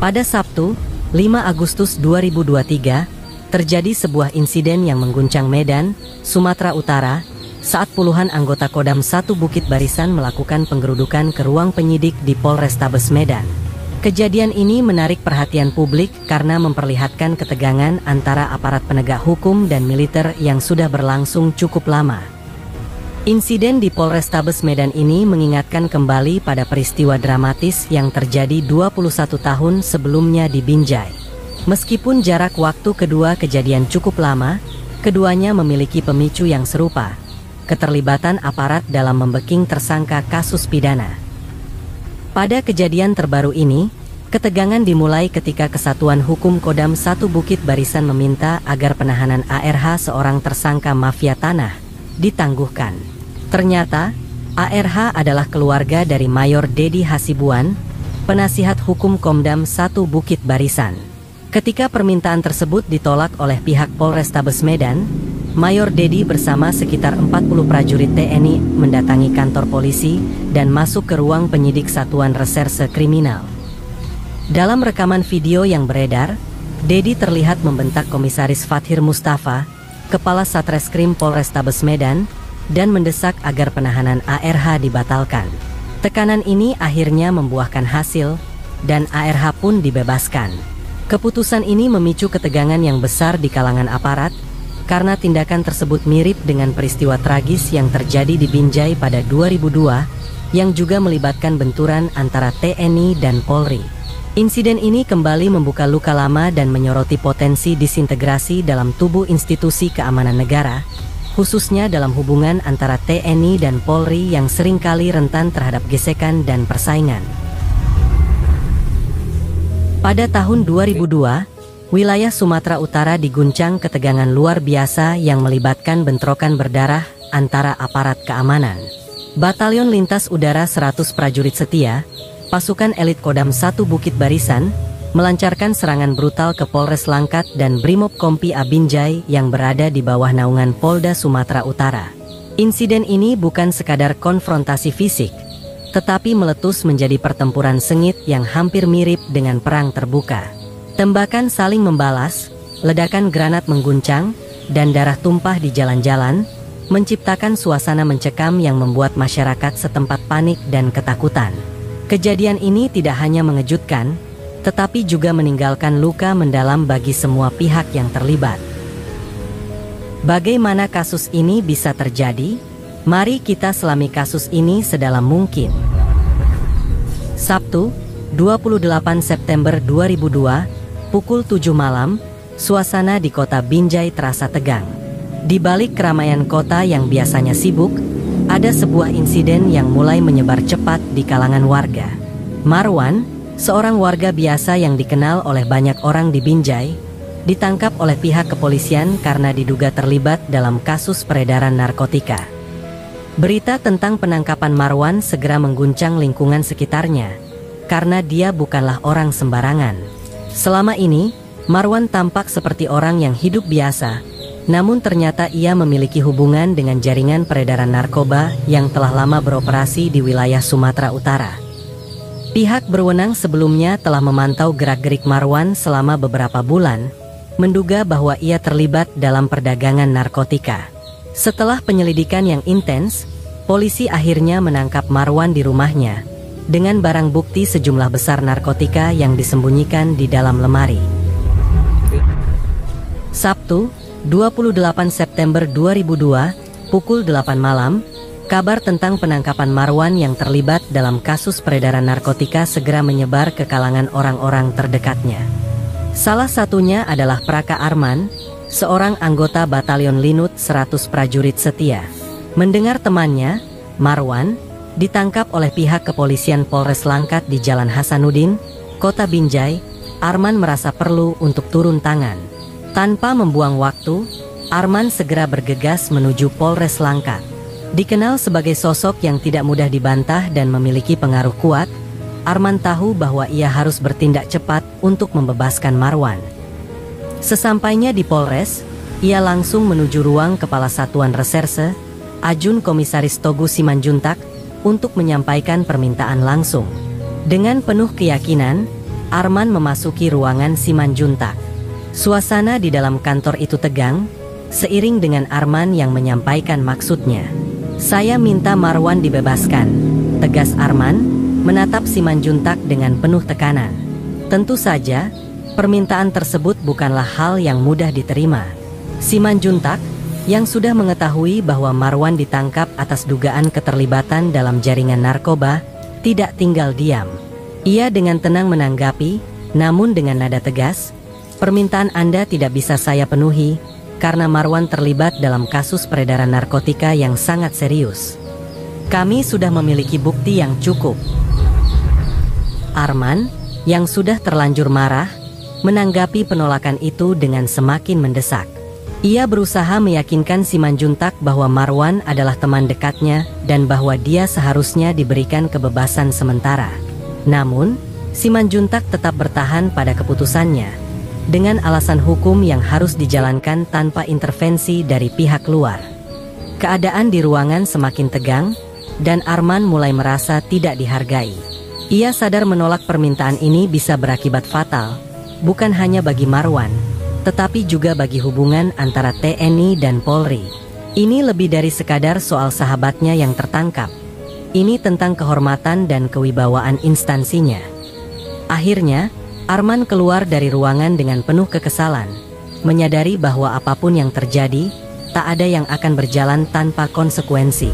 Pada Sabtu, 5 Agustus 2023, terjadi sebuah insiden yang mengguncang Medan, Sumatera Utara, saat puluhan anggota Kodam 1 Bukit Barisan melakukan penggerudukan ke ruang penyidik di Polrestabes Medan. Kejadian ini menarik perhatian publik karena memperlihatkan ketegangan antara aparat penegak hukum dan militer yang sudah berlangsung cukup lama. Insiden di Polrestabes Medan ini mengingatkan kembali pada peristiwa dramatis yang terjadi 21 tahun sebelumnya di Binjai. Meskipun jarak waktu kedua kejadian cukup lama, keduanya memiliki pemicu yang serupa, keterlibatan aparat dalam membeking tersangka kasus pidana. Pada kejadian terbaru ini, ketegangan dimulai ketika Kesatuan Hukum Kodam 1 Bukit Barisan meminta agar penahanan ARH, seorang tersangka mafia tanah, ditangguhkan. Ternyata, ARH adalah keluarga dari Mayor Dedi Hasibuan, penasihat hukum Kodam 1 Bukit Barisan. Ketika permintaan tersebut ditolak oleh pihak Polrestabes Medan, Mayor Dedi bersama sekitar 40 prajurit TNI mendatangi kantor polisi dan masuk ke ruang penyidik Satuan Reserse Kriminal. Dalam rekaman video yang beredar, Dedi terlihat membentak Komisaris Fathir Mustafa, Kepala Satreskrim Polrestabes Medan, dan mendesak agar penahanan ARH dibatalkan. Tekanan ini akhirnya membuahkan hasil, dan ARH pun dibebaskan. Keputusan ini memicu ketegangan yang besar di kalangan aparat, karena tindakan tersebut mirip dengan peristiwa tragis yang terjadi di Binjai pada 2002, yang juga melibatkan benturan antara TNI dan Polri. Insiden ini kembali membuka luka lama dan menyoroti potensi disintegrasi dalam tubuh institusi keamanan negara, khususnya dalam hubungan antara TNI dan Polri yang seringkali rentan terhadap gesekan dan persaingan. Pada tahun 2002, wilayah Sumatera Utara diguncang ketegangan luar biasa yang melibatkan bentrokan berdarah antara aparat keamanan. Batalion Lintas Udara 100 prajurit setia, pasukan elit Kodam 1 Bukit Barisan, melancarkan serangan brutal ke Polres Langkat dan Brimob Kompi A Binjai yang berada di bawah naungan Polda Sumatera Utara. Insiden ini bukan sekadar konfrontasi fisik, tetapi meletus menjadi pertempuran sengit yang hampir mirip dengan perang terbuka. Tembakan saling membalas, ledakan granat mengguncang, dan darah tumpah di jalan-jalan, menciptakan suasana mencekam yang membuat masyarakat setempat panik dan ketakutan. Kejadian ini tidak hanya mengejutkan, tetapi juga meninggalkan luka mendalam bagi semua pihak yang terlibat. Bagaimana kasus ini bisa terjadi? Mari kita selami kasus ini sedalam mungkin. Sabtu, 28 September 2002, pukul 7 malam, suasana di kota Binjai terasa tegang. Di balik keramaian kota yang biasanya sibuk, ada sebuah insiden yang mulai menyebar cepat di kalangan warga. Marwan, seorang warga biasa yang dikenal oleh banyak orang di Binjai, ditangkap oleh pihak kepolisian karena diduga terlibat dalam kasus peredaran narkotika. Berita tentang penangkapan Marwan segera mengguncang lingkungan sekitarnya, karena dia bukanlah orang sembarangan. Selama ini, Marwan tampak seperti orang yang hidup biasa, namun ternyata ia memiliki hubungan dengan jaringan peredaran narkoba yang telah lama beroperasi di wilayah Sumatera Utara. Pihak berwenang sebelumnya telah memantau gerak-gerik Marwan selama beberapa bulan, menduga bahwa ia terlibat dalam perdagangan narkotika. Setelah penyelidikan yang intens, polisi akhirnya menangkap Marwan di rumahnya, dengan barang bukti sejumlah besar narkotika yang disembunyikan di dalam lemari. Sabtu, 28 September 2002, pukul 8 malam, kabar tentang penangkapan Marwan yang terlibat dalam kasus peredaran narkotika segera menyebar ke kalangan orang-orang terdekatnya. Salah satunya adalah Praka Arman, seorang anggota Batalion Linut 100 prajurit setia. Mendengar temannya, Marwan, ditangkap oleh pihak kepolisian Polres Langkat di Jalan Hasanuddin, Kota Binjai, Arman merasa perlu untuk turun tangan. Tanpa membuang waktu, Arman segera bergegas menuju Polres Langkat. Dikenal sebagai sosok yang tidak mudah dibantah dan memiliki pengaruh kuat, Arman tahu bahwa ia harus bertindak cepat untuk membebaskan Marwan. Sesampainya di Polres, ia langsung menuju ruang Kepala Satuan Reserse, Ajun Komisaris Togu Simanjuntak, untuk menyampaikan permintaan langsung. Dengan penuh keyakinan, Arman memasuki ruangan Simanjuntak. Suasana di dalam kantor itu tegang, seiring dengan Arman yang menyampaikan maksudnya. "Saya minta Marwan dibebaskan," tegas Arman, menatap Simanjuntak dengan penuh tekanan. Tentu saja, permintaan tersebut bukanlah hal yang mudah diterima. Simanjuntak, yang sudah mengetahui bahwa Marwan ditangkap atas dugaan keterlibatan dalam jaringan narkoba, tidak tinggal diam. Ia dengan tenang menanggapi, namun dengan nada tegas, "Permintaan Anda tidak bisa saya penuhi, karena Marwan terlibat dalam kasus peredaran narkotika yang sangat serius. Kami sudah memiliki bukti yang cukup." Arman, yang sudah terlanjur marah, menanggapi penolakan itu dengan semakin mendesak. Ia berusaha meyakinkan Simanjuntak bahwa Marwan adalah teman dekatnya dan bahwa dia seharusnya diberikan kebebasan sementara. Namun, Simanjuntak tetap bertahan pada keputusannya, dengan alasan hukum yang harus dijalankan tanpa intervensi dari pihak luar. Keadaan di ruangan semakin tegang, dan Arman mulai merasa tidak dihargai. Ia sadar menolak permintaan ini bisa berakibat fatal, bukan hanya bagi Marwan, tetapi juga bagi hubungan antara TNI dan Polri. Ini lebih dari sekadar soal sahabatnya yang tertangkap. Ini tentang kehormatan dan kewibawaan instansinya. Akhirnya, Arman keluar dari ruangan dengan penuh kekesalan, menyadari bahwa apapun yang terjadi, tak ada yang akan berjalan tanpa konsekuensi.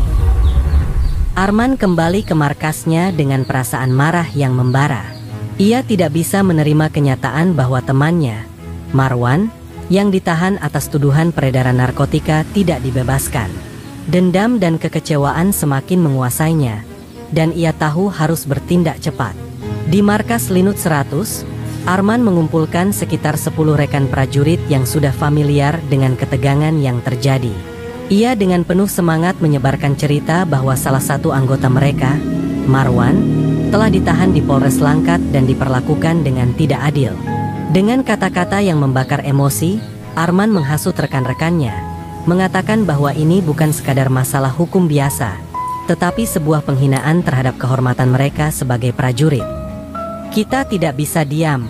Arman kembali ke markasnya dengan perasaan marah yang membara. Ia tidak bisa menerima kenyataan bahwa temannya, Marwan, yang ditahan atas tuduhan peredaran narkotika tidak dibebaskan. Dendam dan kekecewaan semakin menguasainya, dan ia tahu harus bertindak cepat. Di markas Linut 100, Arman mengumpulkan sekitar 10 rekan prajurit yang sudah familiar dengan ketegangan yang terjadi. Ia dengan penuh semangat menyebarkan cerita bahwa salah satu anggota mereka, Marwan, telah ditahan di Polres Langkat dan diperlakukan dengan tidak adil. Dengan kata-kata yang membakar emosi, Arman menghasut rekan-rekannya, mengatakan bahwa ini bukan sekadar masalah hukum biasa, tetapi sebuah penghinaan terhadap kehormatan mereka sebagai prajurit. "Kita tidak bisa diam.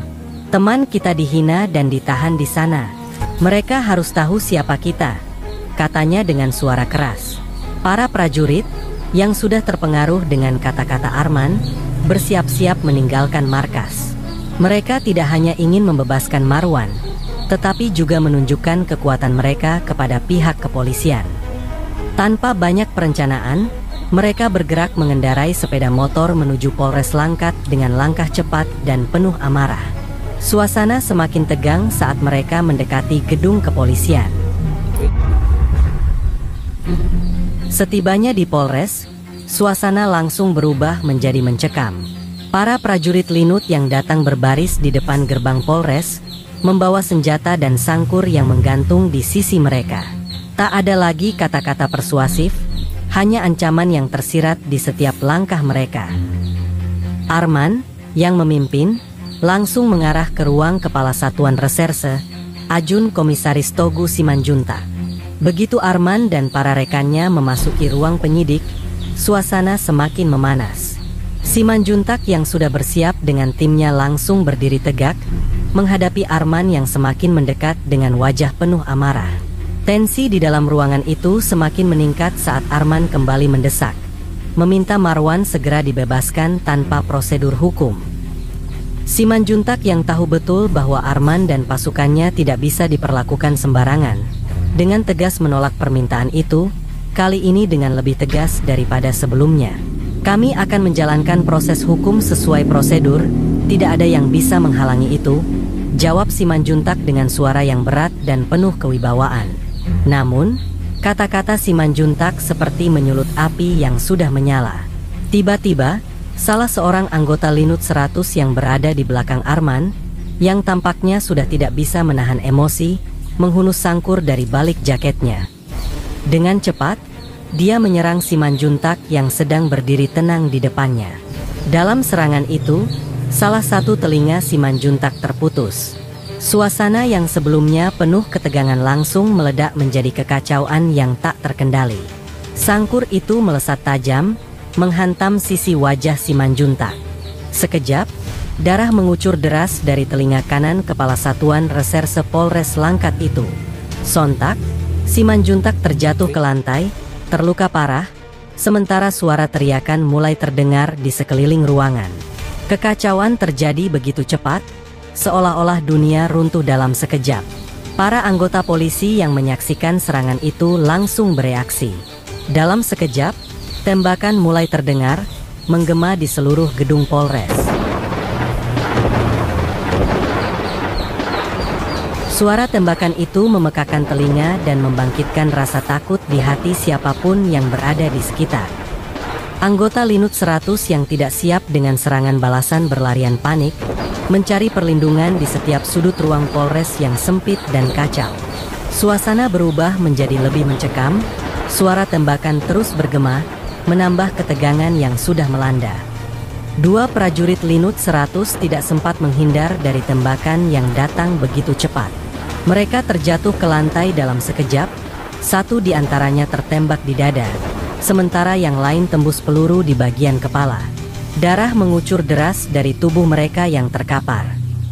Teman kita dihina dan ditahan di sana. Mereka harus tahu siapa kita," katanya dengan suara keras. Para prajurit, yang sudah terpengaruh dengan kata-kata Arman, bersiap-siap meninggalkan markas. Mereka tidak hanya ingin membebaskan Marwan, tetapi juga menunjukkan kekuatan mereka kepada pihak kepolisian. Tanpa banyak perencanaan, mereka bergerak mengendarai sepeda motor menuju Polres Langkat dengan langkah cepat dan penuh amarah. Suasana semakin tegang saat mereka mendekati gedung kepolisian. Setibanya di Polres, suasana langsung berubah menjadi mencekam. Para prajurit Linut yang datang berbaris di depan gerbang Polres, membawa senjata dan sangkur yang menggantung di sisi mereka. Tak ada lagi kata-kata persuasif, hanya ancaman yang tersirat di setiap langkah mereka. Arman, yang memimpin, langsung mengarah ke ruang Kepala Satuan Reserse, Ajun Komisaris Togu Simanjuntak. Begitu Arman dan para rekannya memasuki ruang penyidik, suasana semakin memanas. Simanjuntak yang sudah bersiap dengan timnya langsung berdiri tegak, menghadapi Arman yang semakin mendekat dengan wajah penuh amarah. Tensi di dalam ruangan itu semakin meningkat saat Arman kembali mendesak, meminta Marwan segera dibebaskan tanpa prosedur hukum. Simanjuntak yang tahu betul bahwa Arman dan pasukannya tidak bisa diperlakukan sembarangan, dengan tegas menolak permintaan itu, kali ini dengan lebih tegas daripada sebelumnya. "Kami akan menjalankan proses hukum sesuai prosedur, tidak ada yang bisa menghalangi itu," jawab Simanjuntak dengan suara yang berat dan penuh kewibawaan. Namun, kata-kata Simanjuntak seperti menyulut api yang sudah menyala. Tiba-tiba, salah seorang anggota Linut 100 yang berada di belakang Arman, yang tampaknya sudah tidak bisa menahan emosi, menghunus sangkur dari balik jaketnya. Dengan cepat, dia menyerang Simanjuntak yang sedang berdiri tenang di depannya. Dalam serangan itu, salah satu telinga Simanjuntak terputus. Suasana yang sebelumnya penuh ketegangan langsung meledak menjadi kekacauan yang tak terkendali. Sangkur itu melesat tajam, menghantam sisi wajah Simanjuntak. Sekejap, Darah mengucur deras dari telinga kanan Kepala Satuan Reserse Polres Langkat itu. Sontak, Simanjuntak terjatuh ke lantai, terluka parah, sementara suara teriakan mulai terdengar di sekeliling ruangan. Kekacauan terjadi begitu cepat, seolah-olah dunia runtuh dalam sekejap. Para anggota polisi yang menyaksikan serangan itu langsung bereaksi. Dalam sekejap, tembakan mulai terdengar, menggema di seluruh gedung Polres. Suara tembakan itu memekakan telinga dan membangkitkan rasa takut di hati siapapun yang berada di sekitar. Anggota Linut 100 yang tidak siap dengan serangan balasan berlarian panik, mencari perlindungan di setiap sudut ruang Polres yang sempit dan kacau. Suasana berubah menjadi lebih mencekam, suara tembakan terus bergema, menambah ketegangan yang sudah melanda. Dua prajurit Linut 100 tidak sempat menghindar dari tembakan yang datang begitu cepat. Mereka terjatuh ke lantai dalam sekejap, satu di antaranya tertembak di dada, sementara yang lain tembus peluru di bagian kepala. Darah mengucur deras dari tubuh mereka yang terkapar.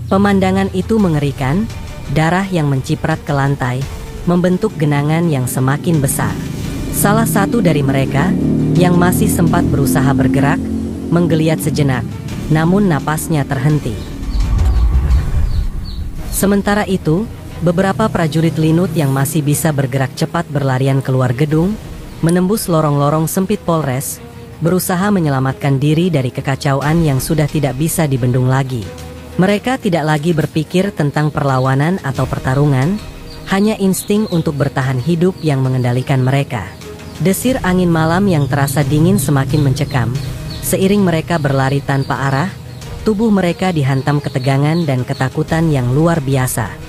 Pemandangan itu mengerikan, darah yang menciprat ke lantai, membentuk genangan yang semakin besar. Salah satu dari mereka, yang masih sempat berusaha bergerak, menggeliat sejenak, namun napasnya terhenti. Sementara itu, beberapa prajurit Linut yang masih bisa bergerak cepat berlarian keluar gedung, menembus lorong-lorong sempit Polres, berusaha menyelamatkan diri dari kekacauan yang sudah tidak bisa dibendung lagi. Mereka tidak lagi berpikir tentang perlawanan atau pertarungan, hanya insting untuk bertahan hidup yang mengendalikan mereka. Desir angin malam yang terasa dingin semakin mencekam, seiring mereka berlari tanpa arah, tubuh mereka dihantam ketegangan dan ketakutan yang luar biasa.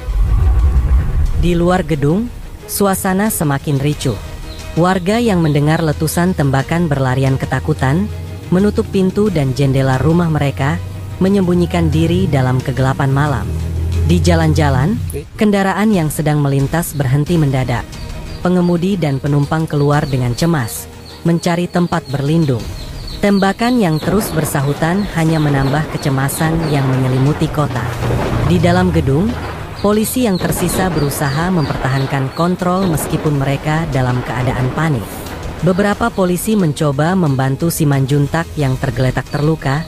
Di luar gedung, suasana semakin ricuh. Warga yang mendengar letusan tembakan berlarian ketakutan, menutup pintu dan jendela rumah mereka, menyembunyikan diri dalam kegelapan malam. Di jalan-jalan, kendaraan yang sedang melintas berhenti mendadak. Pengemudi dan penumpang keluar dengan cemas, mencari tempat berlindung. Tembakan yang terus bersahutan hanya menambah kecemasan yang menyelimuti kota. Di dalam gedung, polisi yang tersisa berusaha mempertahankan kontrol meskipun mereka dalam keadaan panik. Beberapa polisi mencoba membantu Simanjuntak yang tergeletak terluka,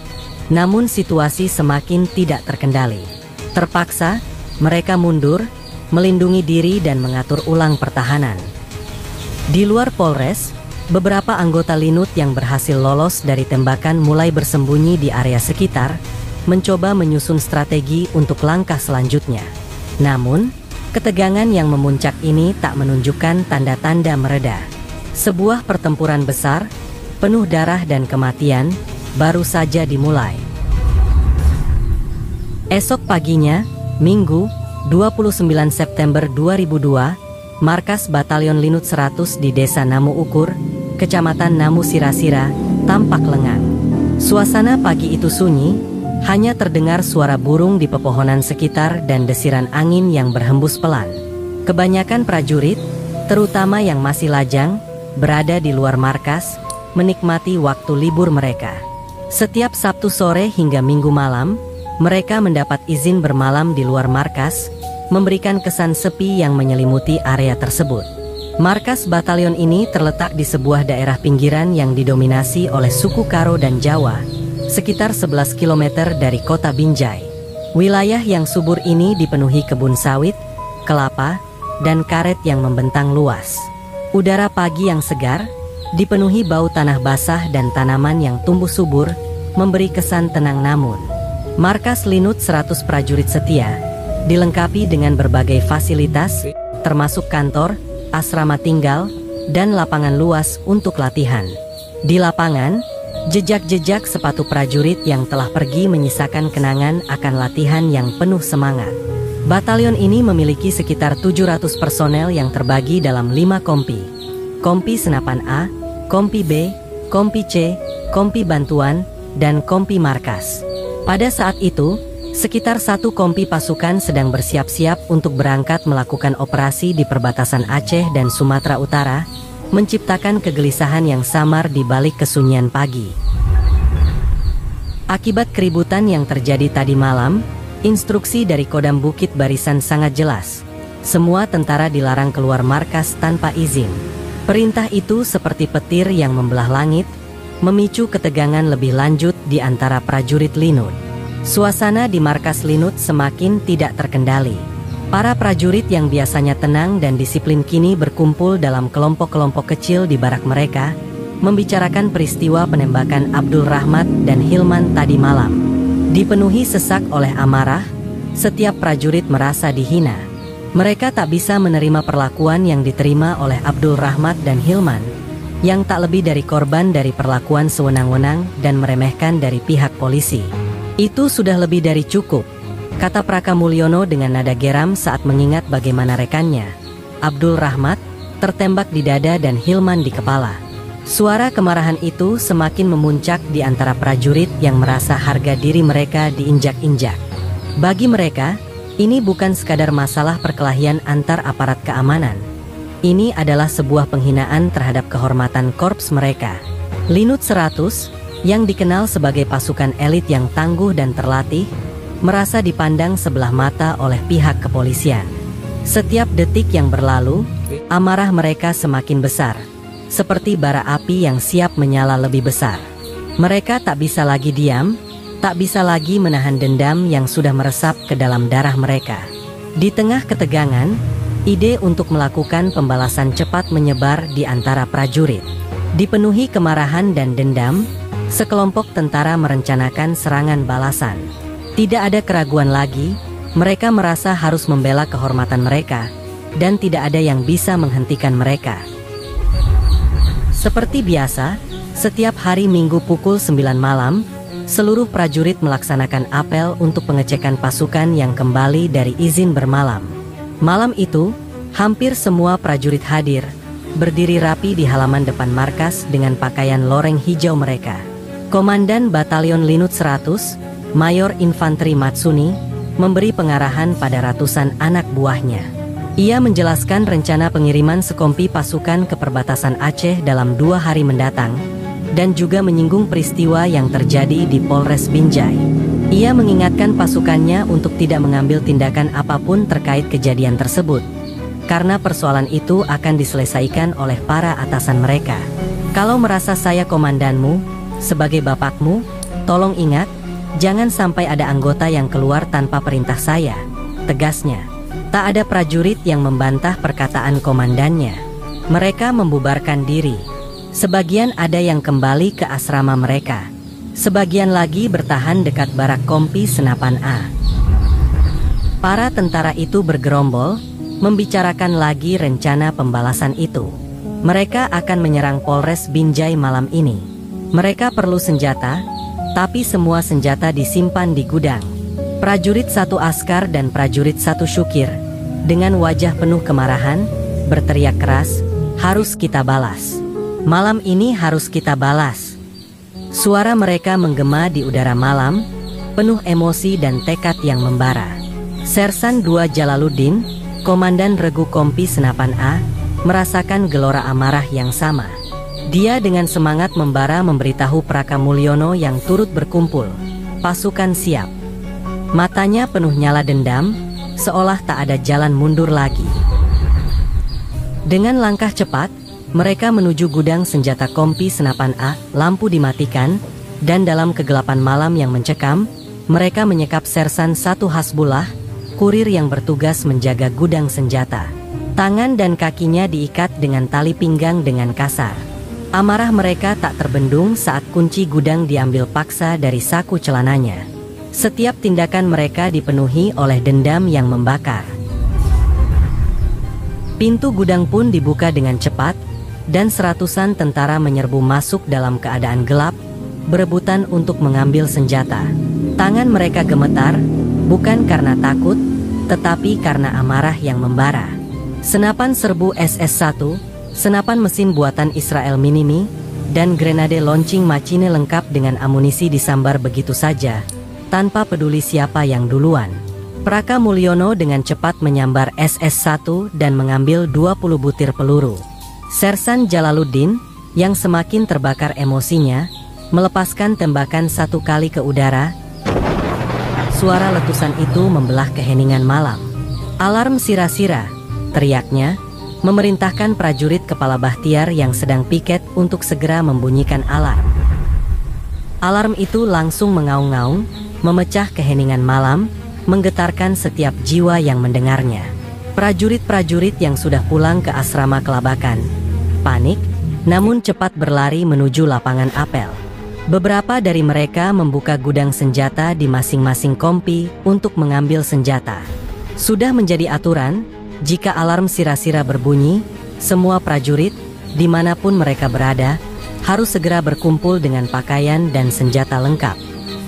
namun situasi semakin tidak terkendali. Terpaksa, mereka mundur, melindungi diri dan mengatur ulang pertahanan. Di luar Polres, beberapa anggota Linut yang berhasil lolos dari tembakan mulai bersembunyi di area sekitar, mencoba menyusun strategi untuk langkah selanjutnya. Namun, ketegangan yang memuncak ini tak menunjukkan tanda-tanda mereda. Sebuah pertempuran besar, penuh darah dan kematian, baru saja dimulai. Esok paginya, Minggu, 29 September 2002, markas Batalion Linut 100 di Desa Namu Ukur, Kecamatan Namu Sirasira, tampak lengang. Suasana pagi itu sunyi, hanya terdengar suara burung di pepohonan sekitar dan desiran angin yang berhembus pelan. Kebanyakan prajurit, terutama yang masih lajang, berada di luar markas, menikmati waktu libur mereka. Setiap Sabtu sore hingga Minggu malam, mereka mendapat izin bermalam di luar markas, memberikan kesan sepi yang menyelimuti area tersebut. Markas batalion ini terletak di sebuah daerah pinggiran yang didominasi oleh suku Karo dan Jawa, sekitar 11 km dari kota Binjai. Wilayah yang subur ini dipenuhi kebun sawit, kelapa, dan karet yang membentang luas. Udara pagi yang segar, dipenuhi bau tanah basah dan tanaman yang tumbuh subur, memberi kesan tenang. Namun, markas Linut 100 prajurit setia, dilengkapi dengan berbagai fasilitas, termasuk kantor, asrama tinggal, dan lapangan luas untuk latihan. Di lapangan, jejak-jejak sepatu prajurit yang telah pergi menyisakan kenangan akan latihan yang penuh semangat. Batalion ini memiliki sekitar 700 personel yang terbagi dalam 5 kompi. Kompi Senapan A, Kompi B, Kompi C, Kompi Bantuan, dan Kompi Markas. Pada saat itu, sekitar 1 kompi pasukan sedang bersiap-siap untuk berangkat melakukan operasi di perbatasan Aceh dan Sumatera Utara, menciptakan kegelisahan yang samar di balik kesunyian pagi. Akibat keributan yang terjadi tadi malam, instruksi dari Kodam Bukit Barisan sangat jelas. Semua tentara dilarang keluar markas tanpa izin. Perintah itu seperti petir yang membelah langit, memicu ketegangan lebih lanjut di antara prajurit Linut. Suasana di markas Linut semakin tidak terkendali. Para prajurit yang biasanya tenang dan disiplin kini berkumpul dalam kelompok-kelompok kecil di barak mereka, membicarakan peristiwa penembakan Abdul Rahmat dan Hilman tadi malam. Dipenuhi sesak oleh amarah, setiap prajurit merasa dihina. Mereka tak bisa menerima perlakuan yang diterima oleh Abdul Rahmat dan Hilman, yang tak lebih dari korban dari perlakuan sewenang-wenang dan meremehkan dari pihak polisi. Itu sudah lebih dari cukup, kata Praka Mulyono dengan nada geram saat mengingat bagaimana rekannya, Abdul Rahmat, tertembak di dada dan Hilman di kepala. Suara kemarahan itu semakin memuncak di antara prajurit yang merasa harga diri mereka diinjak-injak. Bagi mereka, ini bukan sekadar masalah perkelahian antar aparat keamanan. Ini adalah sebuah penghinaan terhadap kehormatan korps mereka. Linut 100, yang dikenal sebagai pasukan elit yang tangguh dan terlatih, merasa dipandang sebelah mata oleh pihak kepolisian. Setiap detik yang berlalu, amarah mereka semakin besar. Seperti bara api yang siap menyala lebih besar. Mereka tak bisa lagi diam, tak bisa lagi menahan dendam yang sudah meresap ke dalam darah mereka. Di tengah ketegangan, ide untuk melakukan pembalasan cepat menyebar di antara prajurit. Dipenuhi kemarahan dan dendam, sekelompok tentara merencanakan serangan balasan. Tidak ada keraguan lagi, mereka merasa harus membela kehormatan mereka, dan tidak ada yang bisa menghentikan mereka. Seperti biasa, setiap hari Minggu pukul 9 malam, seluruh prajurit melaksanakan apel untuk pengecekan pasukan yang kembali dari izin bermalam. Malam itu, hampir semua prajurit hadir, berdiri rapi di halaman depan markas dengan pakaian loreng hijau mereka. Komandan Batalion Linut 100, Mayor Infanteri Matsuni, memberi pengarahan pada ratusan anak buahnya. Ia menjelaskan rencana pengiriman sekompi pasukan ke perbatasan Aceh dalam 2 hari mendatang, dan juga menyinggung peristiwa yang terjadi di Polres Binjai. Ia mengingatkan pasukannya untuk tidak mengambil tindakan apapun terkait kejadian tersebut, karena persoalan itu akan diselesaikan oleh para atasan mereka. Kalau merasa saya komandanmu, sebagai bapakmu, tolong ingat, jangan sampai ada anggota yang keluar tanpa perintah saya, tegasnya. Tak ada prajurit yang membantah perkataan komandannya. Mereka membubarkan diri. Sebagian ada yang kembali ke asrama mereka. Sebagian lagi bertahan dekat barak kompi Senapan A. Para tentara itu bergerombol, membicarakan lagi rencana pembalasan itu. Mereka akan menyerang Polres Binjai malam ini. Mereka perlu senjata, tapi semua senjata disimpan di gudang. Prajurit 1 Askar dan prajurit 1 Syukir, dengan wajah penuh kemarahan, berteriak keras, "Harus kita balas. Malam ini harus kita balas." Suara mereka menggema di udara malam, penuh emosi dan tekad yang membara. Sersan 2 Jalaluddin, Komandan Regu Kompi Senapan A, merasakan gelora amarah yang sama. Dia dengan semangat membara memberitahu Praka Mulyono yang turut berkumpul, "Pasukan siap." Matanya penuh nyala dendam, seolah tak ada jalan mundur lagi. Dengan langkah cepat, mereka menuju gudang senjata kompi Senapan A, lampu dimatikan, dan dalam kegelapan malam yang mencekam, mereka menyekap Sersan 1 Hasbullah, kurir yang bertugas menjaga gudang senjata. Tangan dan kakinya diikat dengan tali pinggang dengan kasar. Amarah mereka tak terbendung saat kunci gudang diambil paksa dari saku celananya. Setiap tindakan mereka dipenuhi oleh dendam yang membakar. Pintu gudang pun dibuka dengan cepat, dan seratusan tentara menyerbu masuk dalam keadaan gelap, berebutan untuk mengambil senjata. Tangan mereka gemetar, bukan karena takut, tetapi karena amarah yang membara. Senapan serbu SS-1, senapan mesin buatan Israel Minimi, dan grenade launching machine lengkap dengan amunisi disambar begitu saja, tanpa peduli siapa yang duluan. Praka Mulyono dengan cepat menyambar SS-1 dan mengambil 20 butir peluru. Sersan Jalaluddin, yang semakin terbakar emosinya, melepaskan tembakan satu kali ke udara. Suara letusan itu membelah keheningan malam. "Alarm sira-sira!" teriaknya, memerintahkan prajurit kepala Bahtiar yang sedang piket untuk segera membunyikan alarm. Alarm itu langsung mengaung-ngaung, memecah keheningan malam, menggetarkan setiap jiwa yang mendengarnya. Prajurit-prajurit yang sudah pulang ke asrama kelabakan panik, namun cepat berlari menuju lapangan apel. Beberapa dari mereka membuka gudang senjata di masing-masing kompi untuk mengambil senjata. Sudah menjadi aturan, jika alarm sira-sira berbunyi, semua prajurit, dimanapun mereka berada, harus segera berkumpul dengan pakaian dan senjata lengkap.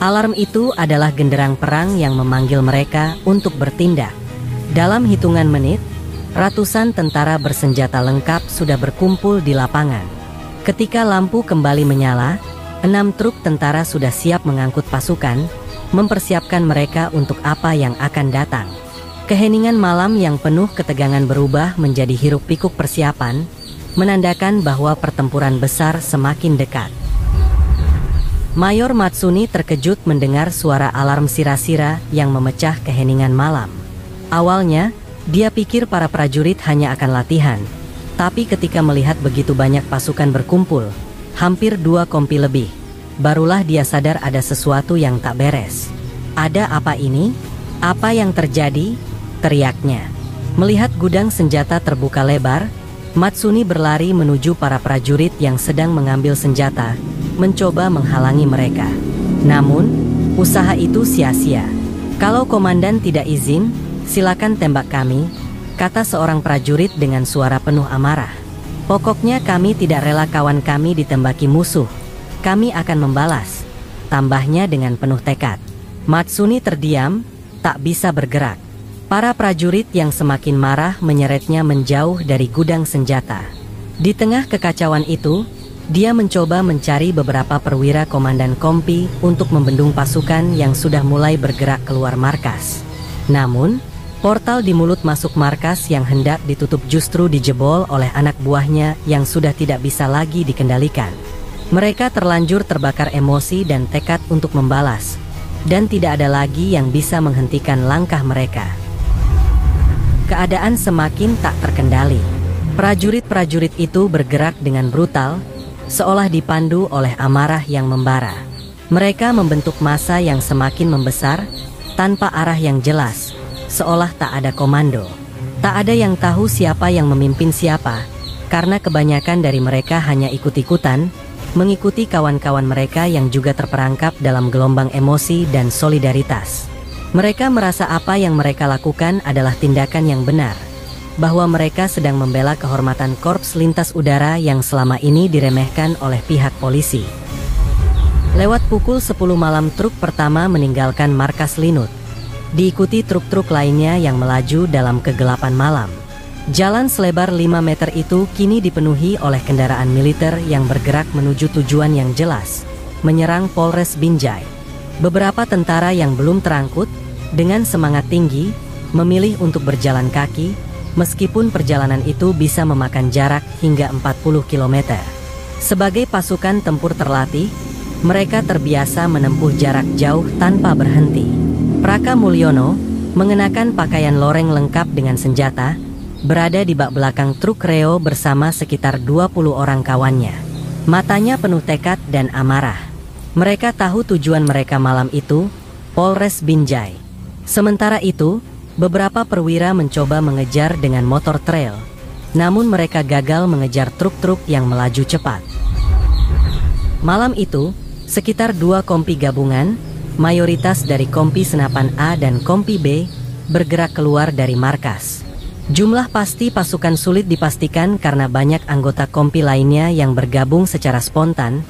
Alarm itu adalah genderang perang yang memanggil mereka untuk bertindak. Dalam hitungan menit, ratusan tentara bersenjata lengkap sudah berkumpul di lapangan. Ketika lampu kembali menyala, 6 truk tentara sudah siap mengangkut pasukan, mempersiapkan mereka untuk apa yang akan datang. Keheningan malam yang penuh ketegangan berubah menjadi hiruk-pikuk persiapan, menandakan bahwa pertempuran besar semakin dekat. Mayor Matsuni terkejut mendengar suara alarm sira-sira yang memecah keheningan malam. Awalnya, dia pikir para prajurit hanya akan latihan, tapi ketika melihat begitu banyak pasukan berkumpul, hampir 2 kompi lebih, barulah dia sadar ada sesuatu yang tak beres. "Ada apa ini? Apa yang terjadi?" teriaknya. Melihat gudang senjata terbuka lebar, Matsuni berlari menuju para prajurit yang sedang mengambil senjata, mencoba menghalangi mereka. Namun, usaha itu sia-sia. "Kalau komandan tidak izin, silakan tembak kami," kata seorang prajurit dengan suara penuh amarah. "Pokoknya kami tidak rela kawan kami ditembaki musuh. Kami akan membalas," tambahnya dengan penuh tekad. Matsuni terdiam, tak bisa bergerak. Para prajurit yang semakin marah menyeretnya menjauh dari gudang senjata. Di tengah kekacauan itu, dia mencoba mencari beberapa perwira komandan kompi untuk membendung pasukan yang sudah mulai bergerak keluar markas. Namun, portal di mulut masuk markas yang hendak ditutup justru dijebol oleh anak buahnya yang sudah tidak bisa lagi dikendalikan. Mereka terlanjur terbakar emosi dan tekad untuk membalas, dan tidak ada lagi yang bisa menghentikan langkah mereka. Keadaan semakin tak terkendali. Prajurit-prajurit itu bergerak dengan brutal, seolah dipandu oleh amarah yang membara. Mereka membentuk massa yang semakin membesar, tanpa arah yang jelas, seolah tak ada komando. Tak ada yang tahu siapa yang memimpin siapa, karena kebanyakan dari mereka hanya ikut-ikutan, mengikuti kawan-kawan mereka yang juga terperangkap dalam gelombang emosi dan solidaritas. Mereka merasa apa yang mereka lakukan adalah tindakan yang benar, bahwa mereka sedang membela kehormatan Korps Lintas Udara yang selama ini diremehkan oleh pihak polisi. Lewat pukul 10 malam truk pertama meninggalkan markas Linut, diikuti truk-truk lainnya yang melaju dalam kegelapan malam. Jalan selebar 5 meter itu kini dipenuhi oleh kendaraan militer yang bergerak menuju tujuan yang jelas, menyerang Polres Binjai. Beberapa tentara yang belum terangkut, dengan semangat tinggi, memilih untuk berjalan kaki, meskipun perjalanan itu bisa memakan jarak hingga 40 km. Sebagai pasukan tempur terlatih, mereka terbiasa menempuh jarak jauh tanpa berhenti. Praka Mulyono, mengenakan pakaian loreng lengkap dengan senjata, berada di bak belakang truk Reo bersama sekitar 20 orang kawannya. Matanya penuh tekad dan amarah. Mereka tahu tujuan mereka malam itu, Polres Binjai. Sementara itu, beberapa perwira mencoba mengejar dengan motor trail, namun mereka gagal mengejar truk-truk yang melaju cepat. Malam itu, sekitar 2 kompi gabungan, mayoritas dari kompi Senapan A dan kompi B, bergerak keluar dari markas. Jumlah pasti pasukan sulit dipastikan karena banyak anggota kompi lainnya yang bergabung secara spontan,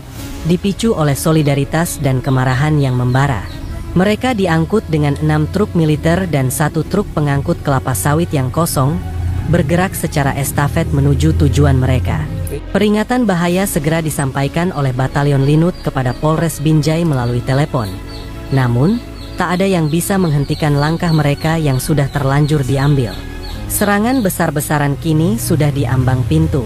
dipicu oleh solidaritas dan kemarahan yang membara. Mereka diangkut dengan 6 truk militer dan 1 truk pengangkut kelapa sawit yang kosong, bergerak secara estafet menuju tujuan mereka. Peringatan bahaya segera disampaikan oleh Batalion Linut kepada Polres Binjai melalui telepon. Namun, tak ada yang bisa menghentikan langkah mereka yang sudah terlanjur diambil. Serangan besar-besaran kini sudah di ambang pintu.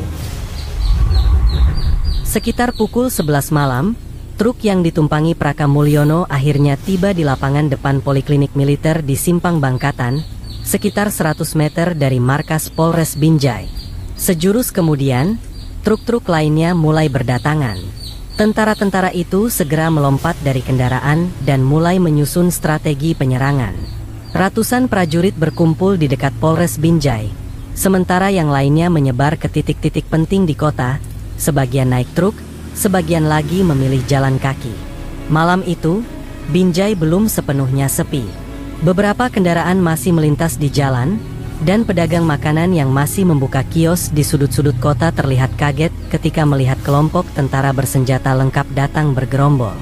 Sekitar pukul 11 malam, Truk yang ditumpangi Praka Mulyono akhirnya tiba di lapangan depan Poliklinik Militer di Simpang Bangkatan, sekitar 100 meter dari markas Polres Binjai. Sejurus kemudian, truk-truk lainnya mulai berdatangan. Tentara-tentara itu segera melompat dari kendaraan dan mulai menyusun strategi penyerangan. Ratusan prajurit berkumpul di dekat Polres Binjai, sementara yang lainnya menyebar ke titik-titik penting di kota, sebagian naik truk, sebagian lagi memilih jalan kaki. Malam itu, Binjai belum sepenuhnya sepi. Beberapa kendaraan masih melintas di jalan, dan pedagang makanan yang masih membuka kios di sudut-sudut kota terlihat kaget ketika melihat kelompok tentara bersenjata lengkap datang bergerombol.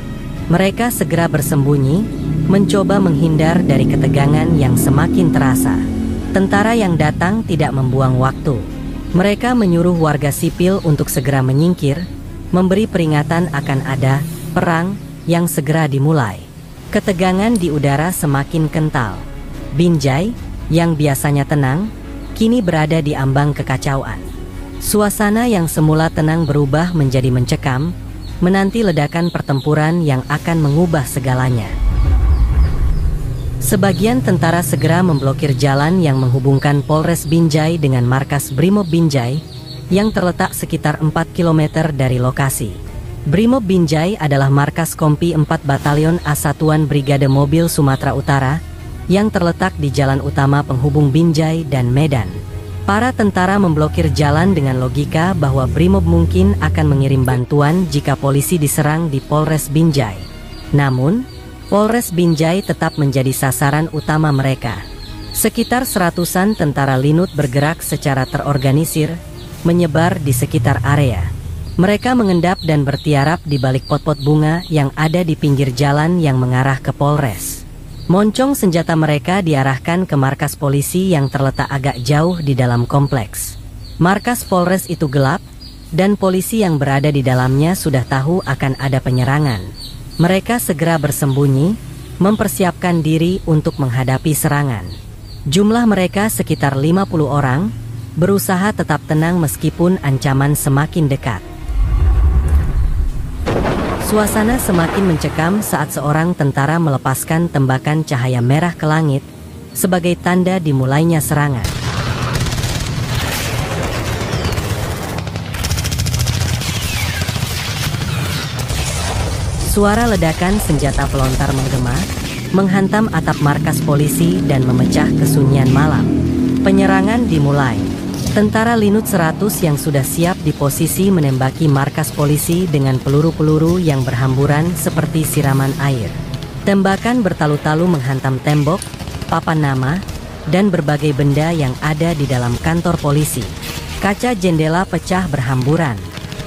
Mereka segera bersembunyi, mencoba menghindar dari ketegangan yang semakin terasa. Tentara yang datang tidak membuang waktu. Mereka menyuruh warga sipil untuk segera menyingkir, memberi peringatan akan ada perang yang segera dimulai. Ketegangan di udara semakin kental. Binjai, yang biasanya tenang, kini berada di ambang kekacauan. Suasana yang semula tenang berubah menjadi mencekam, menanti ledakan pertempuran yang akan mengubah segalanya. Sebagian tentara segera memblokir jalan yang menghubungkan Polres Binjai dengan markas Brimob Binjai, yang terletak sekitar 4 km dari lokasi. Brimob Binjai adalah markas Kompi 4 Batalion A Satuan Brigade Mobil Sumatera Utara, yang terletak di jalan utama penghubung Binjai dan Medan. Para tentara memblokir jalan dengan logika bahwa Brimob mungkin akan mengirim bantuan jika polisi diserang di Polres Binjai. Namun, Polres Binjai tetap menjadi sasaran utama mereka. Sekitar 100-an tentara Linut bergerak secara terorganisir, menyebar di sekitar area. Mereka mengendap dan bertiarap di balik pot-pot bunga yang ada di pinggir jalan yang mengarah ke Polres. Moncong senjata mereka diarahkan ke markas polisi yang terletak agak jauh di dalam kompleks. Markas Polres itu gelap, dan polisi yang berada di dalamnya sudah tahu akan ada penyerangan. Mereka segera bersembunyi, mempersiapkan diri untuk menghadapi serangan. Jumlah mereka sekitar 50 orang, berusaha tetap tenang meskipun ancaman semakin dekat. Suasana semakin mencekam saat seorang tentara melepaskan tembakan cahaya merah ke langit sebagai tanda dimulainya serangan. Suara ledakan senjata pelontar menggema, menghantam atap markas polisi dan memecah kesunyian malam. Penyerangan dimulai. Tentara Linut 100 yang sudah siap di posisi menembaki markas polisi dengan peluru-peluru yang berhamburan seperti siraman air. Tembakan bertalu-talu menghantam tembok, papan nama, dan berbagai benda yang ada di dalam kantor polisi. Kaca jendela pecah berhamburan.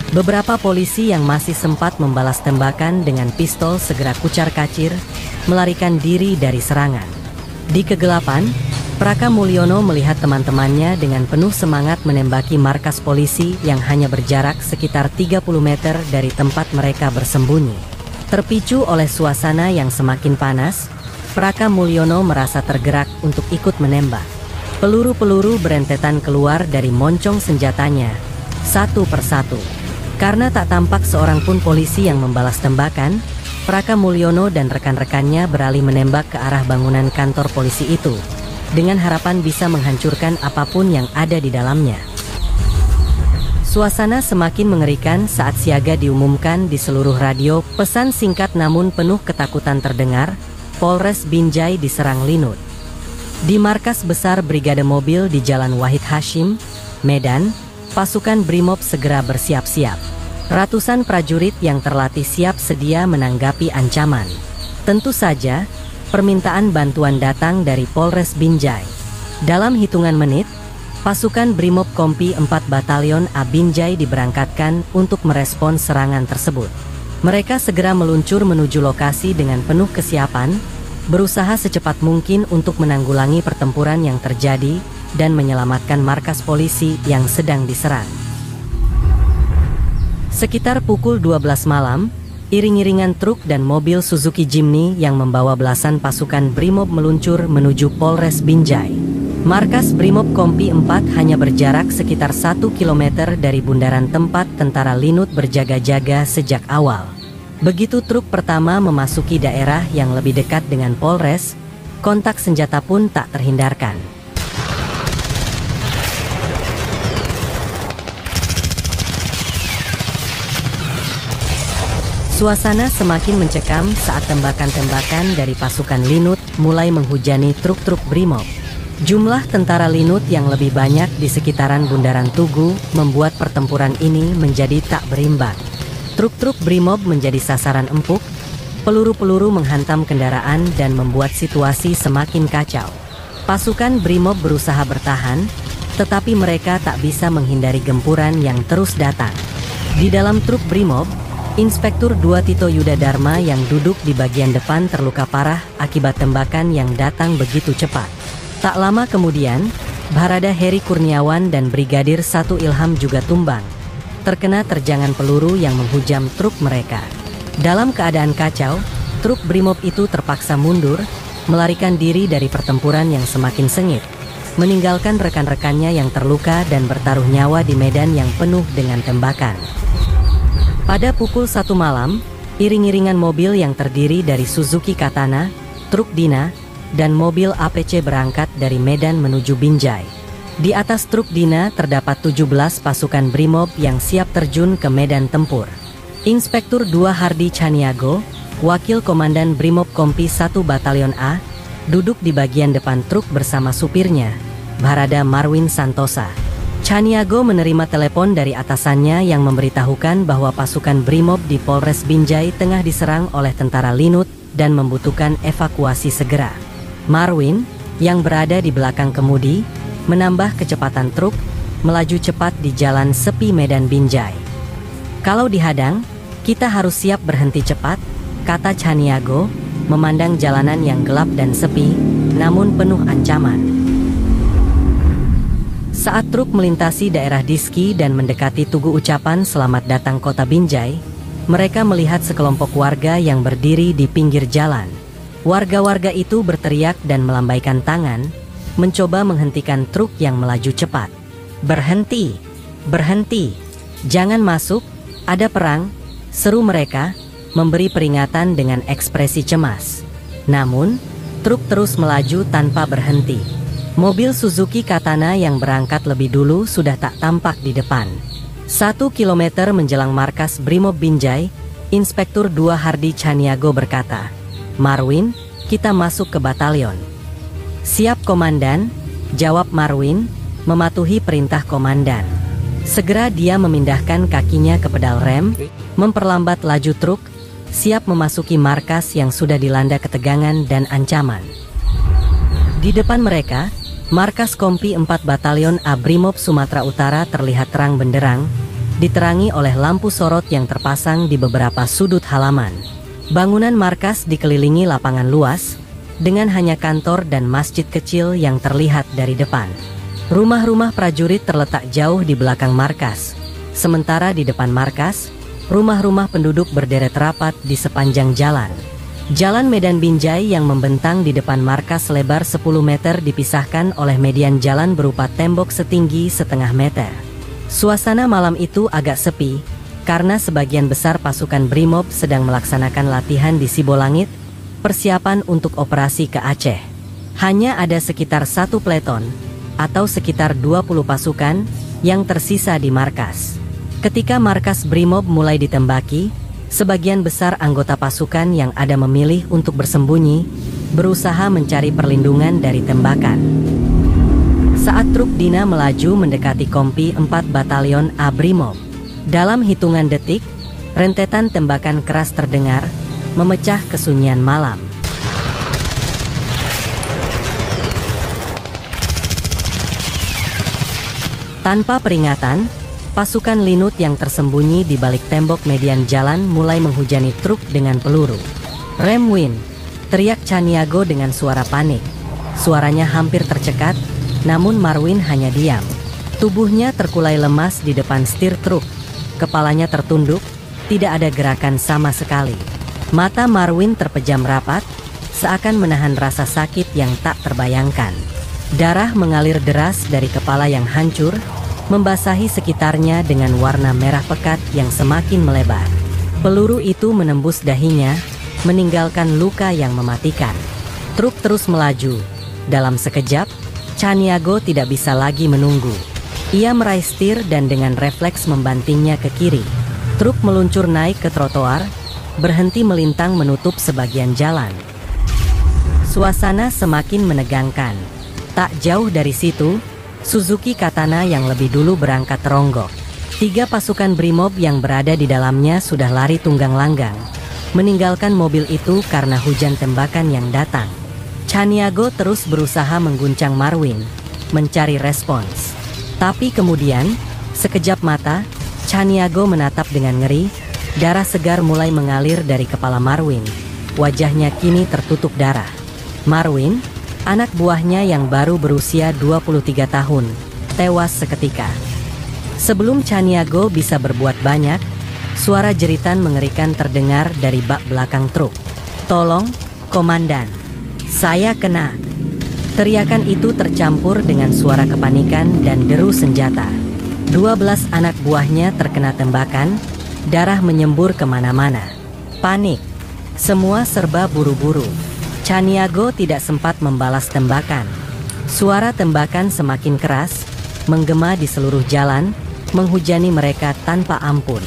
Beberapa polisi yang masih sempat membalas tembakan dengan pistol segera kucar-kacir, melarikan diri dari serangan. Di kegelapan, Praka Mulyono melihat teman-temannya dengan penuh semangat menembaki markas polisi yang hanya berjarak sekitar 30 meter dari tempat mereka bersembunyi. Terpicu oleh suasana yang semakin panas, Praka Mulyono merasa tergerak untuk ikut menembak. Peluru-peluru berentetan keluar dari moncong senjatanya, satu persatu. Karena tak tampak seorang pun polisi yang membalas tembakan, Praka Mulyono dan rekan-rekannya beralih menembak ke arah bangunan kantor polisi itu, dengan harapan bisa menghancurkan apapun yang ada di dalamnya. Suasana semakin mengerikan saat siaga diumumkan di seluruh radio. Pesan singkat namun penuh ketakutan terdengar, Polres Binjai diserang Linut. Di markas besar Brigade Mobil di Jalan Wahid Hashim, Medan, pasukan Brimob segera bersiap-siap. Ratusan prajurit yang terlatih siap sedia menanggapi ancaman. Tentu saja, permintaan bantuan datang dari Polres Binjai. Dalam hitungan menit, pasukan Brimob Kompi 4 Batalion A Binjai diberangkatkan untuk merespons serangan tersebut. Mereka segera meluncur menuju lokasi dengan penuh kesiapan, berusaha secepat mungkin untuk menanggulangi pertempuran yang terjadi dan menyelamatkan markas polisi yang sedang diserang. Sekitar pukul 12 malam, iring-iringan truk dan mobil Suzuki Jimny yang membawa belasan pasukan Brimob meluncur menuju Polres Binjai. Markas Brimob Kompi 4 hanya berjarak sekitar 1 km dari bundaran tempat tentara Linut berjaga-jaga sejak awal. Begitu truk pertama memasuki daerah yang lebih dekat dengan Polres, kontak senjata pun tak terhindarkan. Suasana semakin mencekam saat tembakan-tembakan dari pasukan Linut mulai menghujani truk-truk Brimob. Jumlah tentara Linut yang lebih banyak di sekitaran Bundaran Tugu membuat pertempuran ini menjadi tak berimbang. Truk-truk Brimob menjadi sasaran empuk, peluru-peluru menghantam kendaraan dan membuat situasi semakin kacau. Pasukan Brimob berusaha bertahan, tetapi mereka tak bisa menghindari gempuran yang terus datang. Di dalam truk Brimob, Inspektur 2 Tito Yuda Dharma yang duduk di bagian depan terluka parah akibat tembakan yang datang begitu cepat. Tak lama kemudian, Barada Heri Kurniawan dan Brigadir 1 Ilham juga tumbang, terkena terjangan peluru yang menghujam truk mereka. Dalam keadaan kacau, truk Brimob itu terpaksa mundur, melarikan diri dari pertempuran yang semakin sengit, meninggalkan rekan-rekannya yang terluka dan bertaruh nyawa di medan yang penuh dengan tembakan. Pada pukul 1 malam, iring-iringan mobil yang terdiri dari Suzuki Katana, truk Dina, dan mobil APC berangkat dari Medan menuju Binjai. Di atas truk Dina terdapat 17 pasukan Brimob yang siap terjun ke medan tempur. Inspektur 2 Hardi Chaniago, Wakil Komandan Brimob Kompi 1 Batalion A, duduk di bagian depan truk bersama supirnya, Barada Marwin Santosa. Chaniago menerima telepon dari atasannya yang memberitahukan bahwa pasukan Brimob di Polres Binjai tengah diserang oleh tentara Linut dan membutuhkan evakuasi segera. Marwin, yang berada di belakang kemudi, menambah kecepatan truk, melaju cepat di jalan sepi Medan Binjai. Kalau dihadang, kita harus siap berhenti cepat, kata Chaniago, memandang jalanan yang gelap dan sepi, namun penuh ancaman. Saat truk melintasi daerah Diski dan mendekati Tugu Ucapan Selamat Datang Kota Binjai, mereka melihat sekelompok warga yang berdiri di pinggir jalan. Warga-warga itu berteriak dan melambaikan tangan, mencoba menghentikan truk yang melaju cepat. "Berhenti! Berhenti! Jangan masuk, ada perang!" seru mereka, memberi peringatan dengan ekspresi cemas. Namun, truk terus melaju tanpa berhenti. Mobil Suzuki Katana yang berangkat lebih dulu sudah tak tampak di depan. 1 kilometer menjelang markas Brimob Binjai, Inspektur 2 Hardi Chaniago berkata, "Marwin, kita masuk ke batalion." "Siap Komandan," jawab Marwin, mematuhi perintah komandan. Segera dia memindahkan kakinya ke pedal rem, memperlambat laju truk, siap memasuki markas yang sudah dilanda ketegangan dan ancaman. Di depan mereka, markas Kompi 4 Batalion A Brimob Sumatera Utara terlihat terang benderang, diterangi oleh lampu sorot yang terpasang di beberapa sudut halaman. Bangunan markas dikelilingi lapangan luas, dengan hanya kantor dan masjid kecil yang terlihat dari depan. Rumah-rumah prajurit terletak jauh di belakang markas, sementara di depan markas, rumah-rumah penduduk berderet rapat di sepanjang jalan. Jalan Medan Binjai yang membentang di depan markas selebar 10 meter dipisahkan oleh median jalan berupa tembok setinggi setengah meter. Suasana malam itu agak sepi, karena sebagian besar pasukan Brimob sedang melaksanakan latihan di Sibolangit, persiapan untuk operasi ke Aceh. Hanya ada sekitar 1 peleton, atau sekitar 20 pasukan, yang tersisa di markas. Ketika markas Brimob mulai ditembaki, sebagian besar anggota pasukan yang ada memilih untuk bersembunyi, berusaha mencari perlindungan dari tembakan. Saat truk Dina melaju mendekati Kompi 4 Batalion A Brimob, dalam hitungan detik, rentetan tembakan keras terdengar, memecah kesunyian malam. Tanpa peringatan, pasukan Linut yang tersembunyi di balik tembok median jalan mulai menghujani truk dengan peluru. "Rem Win!" teriak Chaniago dengan suara panik. Suaranya hampir tercekat, namun Marwin hanya diam. Tubuhnya terkulai lemas di depan setir truk. Kepalanya tertunduk, tidak ada gerakan sama sekali. Mata Marwin terpejam rapat, seakan menahan rasa sakit yang tak terbayangkan. Darah mengalir deras dari kepala yang hancur, membasahi sekitarnya dengan warna merah pekat yang semakin melebar. Peluru itu menembus dahinya, meninggalkan luka yang mematikan. Truk terus melaju. Dalam sekejap, Chaniago tidak bisa lagi menunggu. Ia meraih setir dan dengan refleks membantingnya ke kiri. Truk meluncur naik ke trotoar, berhenti melintang menutup sebagian jalan. Suasana semakin menegangkan. Tak jauh dari situ, Suzuki Katana yang lebih dulu berangkat teronggok. 3 pasukan Brimob yang berada di dalamnya sudah lari tunggang langgang, meninggalkan mobil itu karena hujan tembakan yang datang. Chaniago terus berusaha mengguncang Marwin, mencari respons. Tapi kemudian, sekejap mata, Chaniago menatap dengan ngeri. Darah segar mulai mengalir dari kepala Marwin. Wajahnya kini tertutup darah. Marwin, anak buahnya yang baru berusia 23 tahun, tewas seketika. Sebelum Chaniago bisa berbuat banyak, suara jeritan mengerikan terdengar dari bak belakang truk. "Tolong, komandan, saya kena!" Teriakan itu tercampur dengan suara kepanikan dan deru senjata. 12 anak buahnya terkena tembakan, darah menyembur kemana-mana. Panik, semua serba buru-buru. Chaniago tidak sempat membalas tembakan. Suara tembakan semakin keras, menggema di seluruh jalan, menghujani mereka tanpa ampun.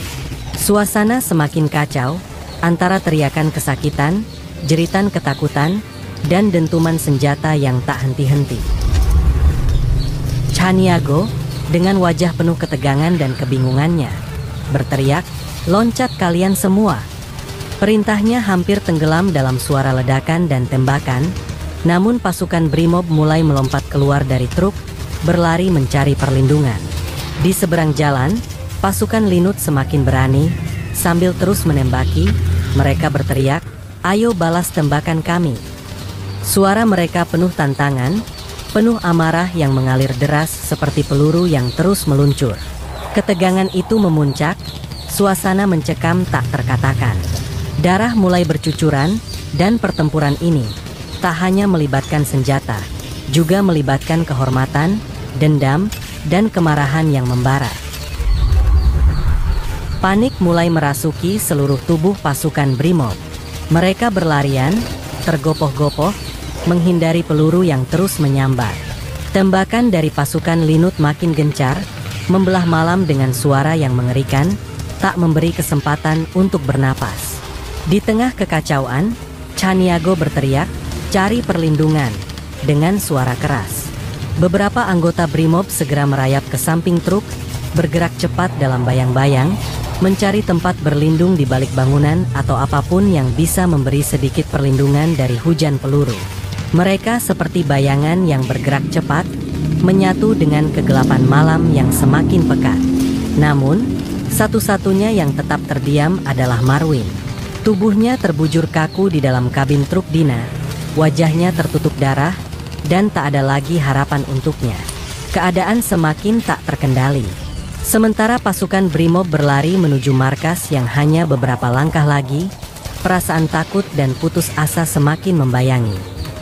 Suasana semakin kacau, antara teriakan kesakitan, jeritan ketakutan, dan dentuman senjata yang tak henti-henti. Chaniago, dengan wajah penuh ketegangan dan kebingungannya, berteriak, "Loncat kalian semua!" Perintahnya hampir tenggelam dalam suara ledakan dan tembakan, namun pasukan Brimob mulai melompat keluar dari truk, berlari mencari perlindungan. Di seberang jalan, pasukan Linut semakin berani, sambil terus menembaki, mereka berteriak, "Ayo balas tembakan kami!" Suara mereka penuh tantangan, penuh amarah yang mengalir deras seperti peluru yang terus meluncur. Ketegangan itu memuncak, suasana mencekam tak terkatakan. Darah mulai bercucuran, dan pertempuran ini tak hanya melibatkan senjata, juga melibatkan kehormatan, dendam, dan kemarahan yang membara. Panik mulai merasuki seluruh tubuh pasukan Brimob. Mereka berlarian, tergopoh-gopoh, menghindari peluru yang terus menyambar. Tembakan dari pasukan Linut makin gencar, membelah malam dengan suara yang mengerikan, tak memberi kesempatan untuk bernapas. Di tengah kekacauan, Chaniago berteriak, "Cari perlindungan!" dengan suara keras. Beberapa anggota Brimob segera merayap ke samping truk, bergerak cepat dalam bayang-bayang, mencari tempat berlindung di balik bangunan atau apapun yang bisa memberi sedikit perlindungan dari hujan peluru. Mereka seperti bayangan yang bergerak cepat, menyatu dengan kegelapan malam yang semakin pekat. Namun, satu-satunya yang tetap terdiam adalah Marwin. Tubuhnya terbujur kaku di dalam kabin truk Dina, wajahnya tertutup darah, dan tak ada lagi harapan untuknya. Keadaan semakin tak terkendali. Sementara pasukan Brimob berlari menuju markas yang hanya beberapa langkah lagi, perasaan takut dan putus asa semakin membayangi.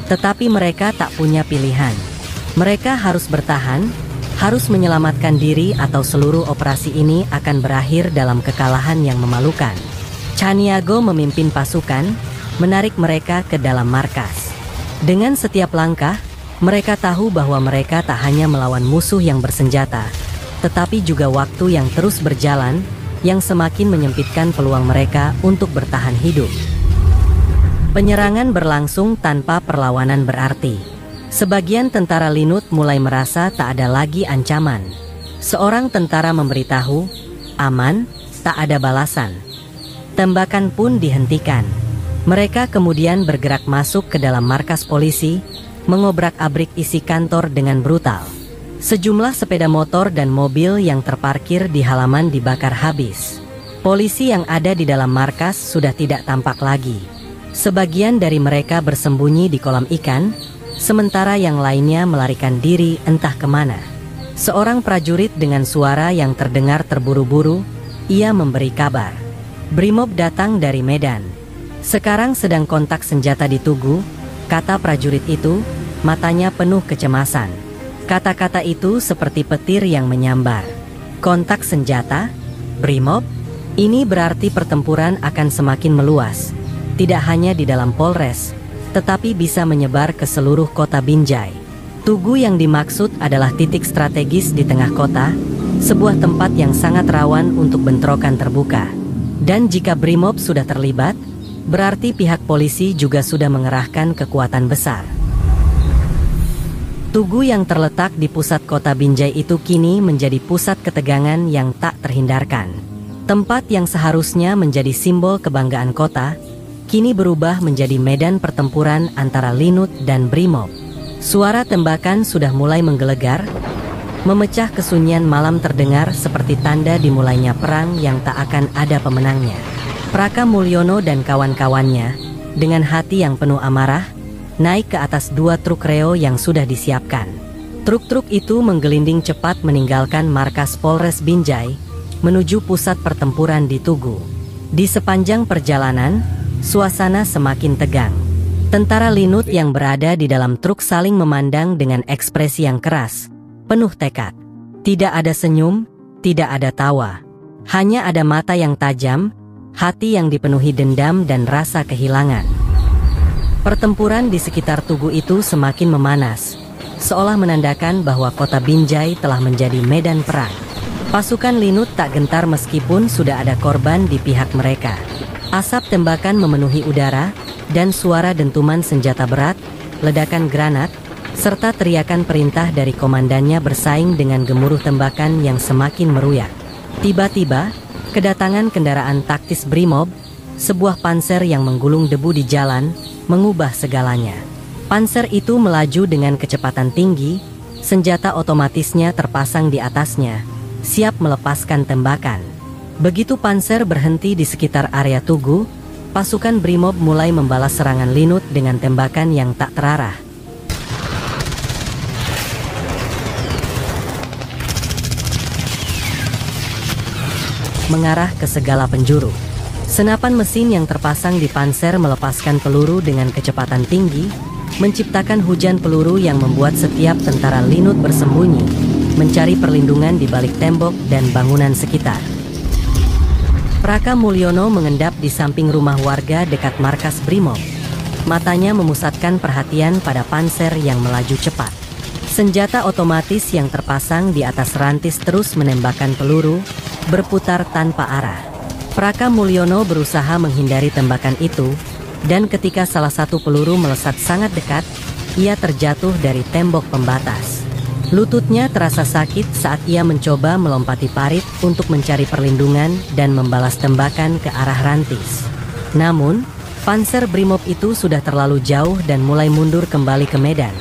Tetapi mereka tak punya pilihan. Mereka harus bertahan, harus menyelamatkan diri atau seluruh operasi ini akan berakhir dalam kekalahan yang memalukan. Chaniago memimpin pasukan, menarik mereka ke dalam markas. Dengan setiap langkah, mereka tahu bahwa mereka tak hanya melawan musuh yang bersenjata, tetapi juga waktu yang terus berjalan, yang semakin menyempitkan peluang mereka untuk bertahan hidup. Penyerangan berlangsung tanpa perlawanan berarti. Sebagian tentara Linut mulai merasa tak ada lagi ancaman. Seorang tentara memberitahu, "Aman, tak ada balasan." Tembakan pun dihentikan. Mereka kemudian bergerak masuk ke dalam markas polisi, mengobrak-abrik isi kantor dengan brutal. Sejumlah sepeda motor dan mobil yang terparkir di halaman dibakar habis. Polisi yang ada di dalam markas sudah tidak tampak lagi. Sebagian dari mereka bersembunyi di kolam ikan, sementara yang lainnya melarikan diri entah kemana. Seorang prajurit dengan suara yang terdengar terburu-buru, ia memberi kabar. "Brimob datang dari Medan. Sekarang sedang kontak senjata di Tugu," kata prajurit itu, matanya penuh kecemasan. Kata-kata itu seperti petir yang menyambar. "Kontak senjata? Brimob? Ini berarti pertempuran akan semakin meluas, tidak hanya di dalam Polres, tetapi bisa menyebar ke seluruh kota Binjai. Tugu yang dimaksud adalah titik strategis di tengah kota, sebuah tempat yang sangat rawan untuk bentrokan terbuka. Dan jika Brimob sudah terlibat, berarti pihak polisi juga sudah mengerahkan kekuatan besar. Tugu yang terletak di pusat kota Binjai itu kini menjadi pusat ketegangan yang tak terhindarkan. Tempat yang seharusnya menjadi simbol kebanggaan kota, kini berubah menjadi medan pertempuran antara Linut dan Brimob. Suara tembakan sudah mulai menggelegar, memecah kesunyian malam terdengar seperti tanda dimulainya perang yang tak akan ada pemenangnya. Praka Mulyono dan kawan-kawannya, dengan hati yang penuh amarah, naik ke atas 2 truk reo yang sudah disiapkan. Truk-truk itu menggelinding cepat meninggalkan markas Polres Binjai, menuju pusat pertempuran di Tugu. Di sepanjang perjalanan, suasana semakin tegang. Tentara Linut yang berada di dalam truk saling memandang dengan ekspresi yang keras, penuh tekad. Tidak ada senyum, tidak ada tawa. Hanya ada mata yang tajam, hati yang dipenuhi dendam dan rasa kehilangan. Pertempuran di sekitar Tugu itu semakin memanas, seolah menandakan bahwa kota Binjai telah menjadi medan perang. Pasukan Linut tak gentar meskipun sudah ada korban di pihak mereka. Asap tembakan memenuhi udara, dan suara dentuman senjata berat, ledakan granat, serta teriakan perintah dari komandannya bersaing dengan gemuruh tembakan yang semakin meruyak. Tiba-tiba, kedatangan kendaraan taktis Brimob, sebuah panser yang menggulung debu di jalan, mengubah segalanya. Panser itu melaju dengan kecepatan tinggi, senjata otomatisnya terpasang di atasnya, siap melepaskan tembakan. Begitu panser berhenti di sekitar area Tugu, pasukan Brimob mulai membalas serangan Linut dengan tembakan yang tak terarah. Mengarah ke segala penjuru. Senapan mesin yang terpasang di panser melepaskan peluru dengan kecepatan tinggi, menciptakan hujan peluru yang membuat setiap tentara Linut bersembunyi, mencari perlindungan di balik tembok dan bangunan sekitar. Praka Mulyono mengendap di samping rumah warga dekat markas Brimob. Matanya memusatkan perhatian pada panser yang melaju cepat. Senjata otomatis yang terpasang di atas rantis terus menembakkan peluru, berputar tanpa arah. Praka Mulyono berusaha menghindari tembakan itu, dan ketika salah satu peluru melesat sangat dekat, ia terjatuh dari tembok pembatas. Lututnya terasa sakit saat ia mencoba melompati parit untuk mencari perlindungan dan membalas tembakan ke arah rantis. Namun, panser Brimob itu sudah terlalu jauh dan mulai mundur kembali ke medan.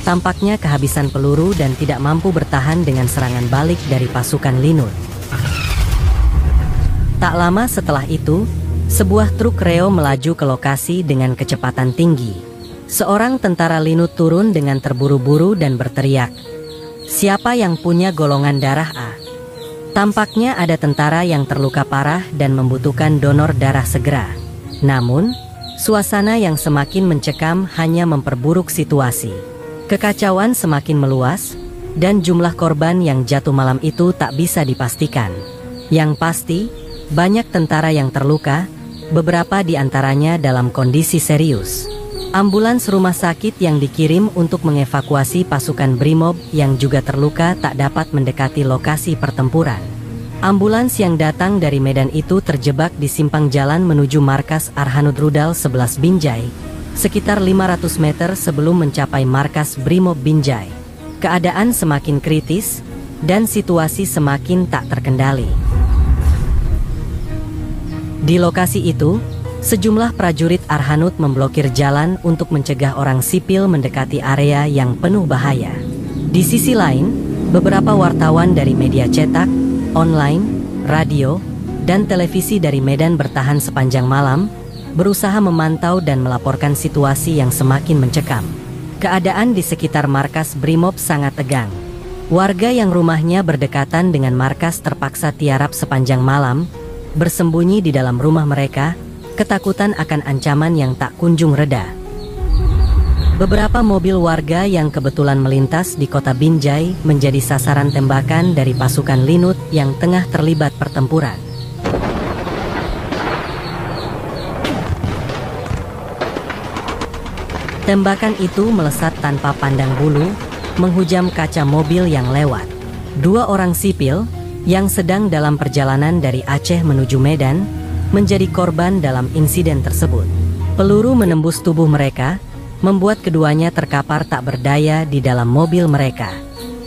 Tampaknya kehabisan peluru dan tidak mampu bertahan dengan serangan balik dari pasukan Linut. Tak lama setelah itu, sebuah truk reo melaju ke lokasi dengan kecepatan tinggi. Seorang tentara Linut turun dengan terburu-buru dan berteriak, "Siapa yang punya golongan darah A?" Tampaknya ada tentara yang terluka parah dan membutuhkan donor darah segera. Namun, suasana yang semakin mencekam hanya memperburuk situasi. Kekacauan semakin meluas, dan jumlah korban yang jatuh malam itu tak bisa dipastikan. Yang pasti, banyak tentara yang terluka, beberapa di antaranya dalam kondisi serius. Ambulans rumah sakit yang dikirim untuk mengevakuasi pasukan Brimob yang juga terluka tak dapat mendekati lokasi pertempuran. Ambulans yang datang dari medan itu terjebak di simpang jalan menuju markas Arhanud Rudal 11 Binjai, sekitar 500 meter sebelum mencapai markas Brimob Binjai. Keadaan semakin kritis, dan situasi semakin tak terkendali. Di lokasi itu, sejumlah prajurit Arhanud memblokir jalan untuk mencegah orang sipil mendekati area yang penuh bahaya. Di sisi lain, beberapa wartawan dari media cetak, online, radio, dan televisi dari Medan bertahan sepanjang malam, berusaha memantau dan melaporkan situasi yang semakin mencekam. Keadaan di sekitar markas Brimob sangat tegang. Warga yang rumahnya berdekatan dengan markas terpaksa tiarap sepanjang malam, bersembunyi di dalam rumah mereka, ketakutan akan ancaman yang tak kunjung reda. Beberapa mobil warga yang kebetulan melintas di kota Binjai menjadi sasaran tembakan dari pasukan Linut yang tengah terlibat pertempuran. Tembakan itu melesat tanpa pandang bulu, menghujam kaca mobil yang lewat. 2 orang sipil yang sedang dalam perjalanan dari Aceh menuju Medan menjadi korban dalam insiden tersebut. Peluru menembus tubuh mereka, membuat keduanya terkapar tak berdaya di dalam mobil mereka.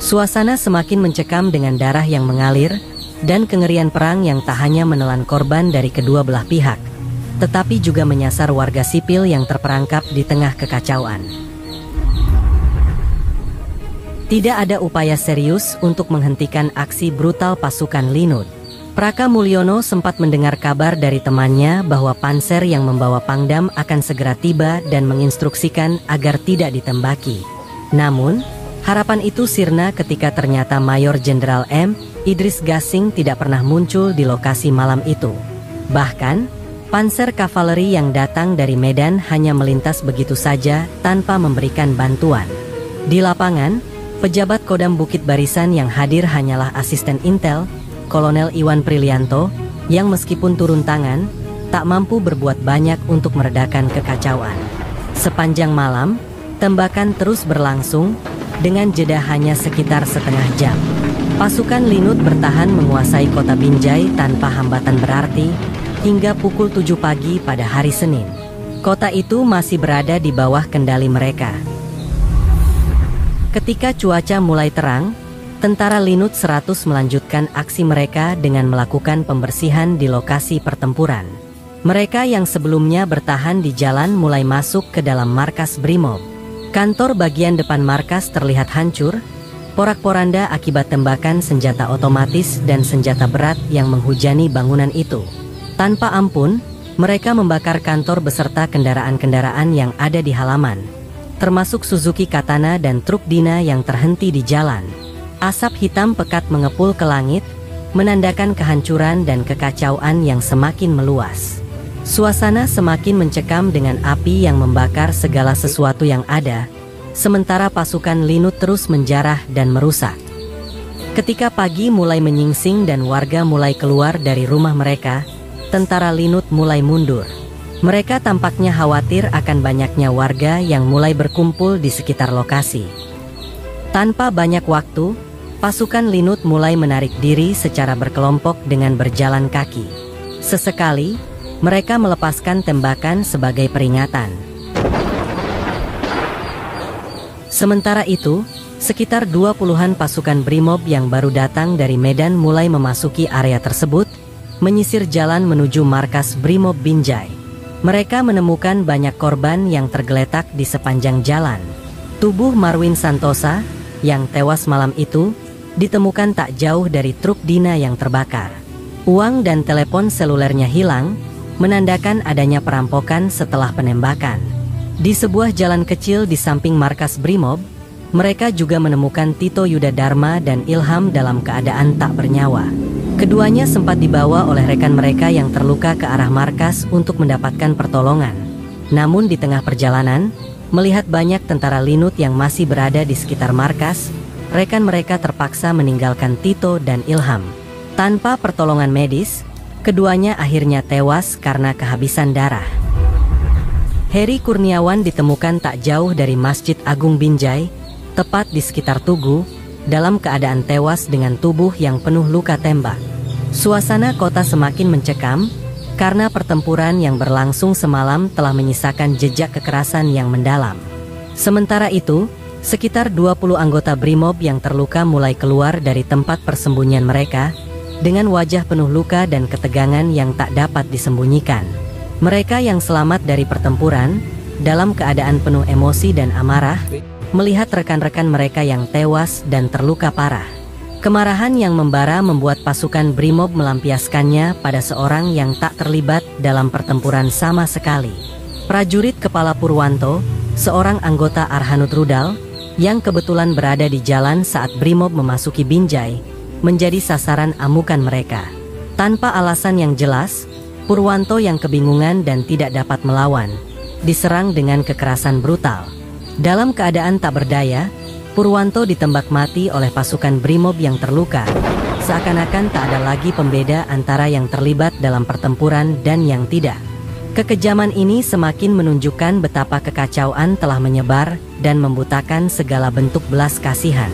Suasana semakin mencekam dengan darah yang mengalir dan kengerian perang yang tak hanya menelan korban dari kedua belah pihak, tetapi juga menyasar warga sipil yang terperangkap di tengah kekacauan. Tidak ada upaya serius untuk menghentikan aksi brutal pasukan Linut. Praka Mulyono sempat mendengar kabar dari temannya bahwa panser yang membawa Pangdam akan segera tiba dan menginstruksikan agar tidak ditembaki. Namun, harapan itu sirna ketika ternyata Mayor Jenderal M. Idris Gasing tidak pernah muncul di lokasi malam itu. Bahkan, panser kavaleri yang datang dari Medan hanya melintas begitu saja tanpa memberikan bantuan. Di lapangan, pejabat Kodam Bukit Barisan yang hadir hanyalah asisten Intel, Kolonel Iwan Prilianto, yang meskipun turun tangan, tak mampu berbuat banyak untuk meredakan kekacauan. Sepanjang malam, tembakan terus berlangsung, dengan jeda hanya sekitar setengah jam. Pasukan Linut bertahan menguasai kota Binjai tanpa hambatan berarti, hingga pukul 7 pagi pada hari Senin. Kota itu masih berada di bawah kendali mereka. Ketika cuaca mulai terang, tentara Linut 100 melanjutkan aksi mereka dengan melakukan pembersihan di lokasi pertempuran. Mereka yang sebelumnya bertahan di jalan mulai masuk ke dalam markas Brimob. Kantor bagian depan markas terlihat hancur, porak-poranda akibat tembakan senjata otomatis dan senjata berat yang menghujani bangunan itu. Tanpa ampun, mereka membakar kantor beserta kendaraan-kendaraan yang ada di halaman, termasuk Suzuki Katana dan truk Dina yang terhenti di jalan. Asap hitam pekat mengepul ke langit, menandakan kehancuran dan kekacauan yang semakin meluas. Suasana semakin mencekam dengan api yang membakar segala sesuatu yang ada, sementara pasukan Linut terus menjarah dan merusak. Ketika pagi mulai menyingsing dan warga mulai keluar dari rumah mereka, tentara Linut mulai mundur. Mereka tampaknya khawatir akan banyaknya warga yang mulai berkumpul di sekitar lokasi. Tanpa banyak waktu, pasukan Linut mulai menarik diri secara berkelompok dengan berjalan kaki. Sesekali, mereka melepaskan tembakan sebagai peringatan. Sementara itu, sekitar 20-an pasukan Brimob yang baru datang dari Medan mulai memasuki area tersebut, menyisir jalan menuju markas Brimob Binjai. Mereka menemukan banyak korban yang tergeletak di sepanjang jalan. Tubuh Marwin Santosa, yang tewas malam itu, ditemukan tak jauh dari truk Dina yang terbakar. Uang dan telepon selulernya hilang, menandakan adanya perampokan setelah penembakan. Di sebuah jalan kecil di samping markas Brimob, mereka juga menemukan Tito Yuda Dharma dan Ilham dalam keadaan tak bernyawa. Keduanya sempat dibawa oleh rekan mereka yang terluka ke arah markas untuk mendapatkan pertolongan. Namun di tengah perjalanan, melihat banyak tentara Linut yang masih berada di sekitar markas, rekan mereka terpaksa meninggalkan Tito dan Ilham. Tanpa pertolongan medis, keduanya akhirnya tewas karena kehabisan darah. Heri Kurniawan ditemukan tak jauh dari Masjid Agung Binjai, tepat di sekitar Tugu, dalam keadaan tewas dengan tubuh yang penuh luka tembak. Suasana kota semakin mencekam, karena pertempuran yang berlangsung semalam telah menyisakan jejak kekerasan yang mendalam. Sementara itu, sekitar 20 anggota Brimob yang terluka mulai keluar dari tempat persembunyian mereka, dengan wajah penuh luka dan ketegangan yang tak dapat disembunyikan. Mereka yang selamat dari pertempuran, dalam keadaan penuh emosi dan amarah, melihat rekan-rekan mereka yang tewas dan terluka parah. Kemarahan yang membara membuat pasukan Brimob melampiaskannya pada seorang yang tak terlibat dalam pertempuran sama sekali. Prajurit Kepala Purwanto, seorang anggota Arhanud Rudal, yang kebetulan berada di jalan saat Brimob memasuki Binjai, menjadi sasaran amukan mereka. Tanpa alasan yang jelas, Purwanto yang kebingungan dan tidak dapat melawan, diserang dengan kekerasan brutal. Dalam keadaan tak berdaya, Purwanto ditembak mati oleh pasukan Brimob yang terluka, seakan-akan tak ada lagi pembeda antara yang terlibat dalam pertempuran dan yang tidak. Kekejaman ini semakin menunjukkan betapa kekacauan telah menyebar dan membutakan segala bentuk belas kasihan.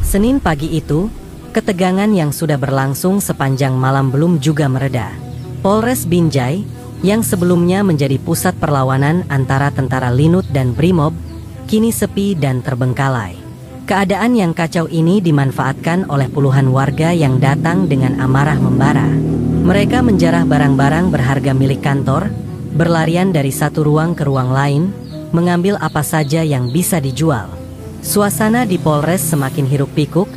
Senin pagi itu, ketegangan yang sudah berlangsung sepanjang malam belum juga mereda. Polres Binjai, yang sebelumnya menjadi pusat perlawanan antara tentara Linut dan Brimob, kini sepi dan terbengkalai. Keadaan yang kacau ini dimanfaatkan oleh puluhan warga yang datang dengan amarah membara. Mereka menjarah barang-barang berharga milik kantor, berlarian dari satu ruang ke ruang lain, mengambil apa saja yang bisa dijual. Suasana di Polres semakin hiruk-pikuk,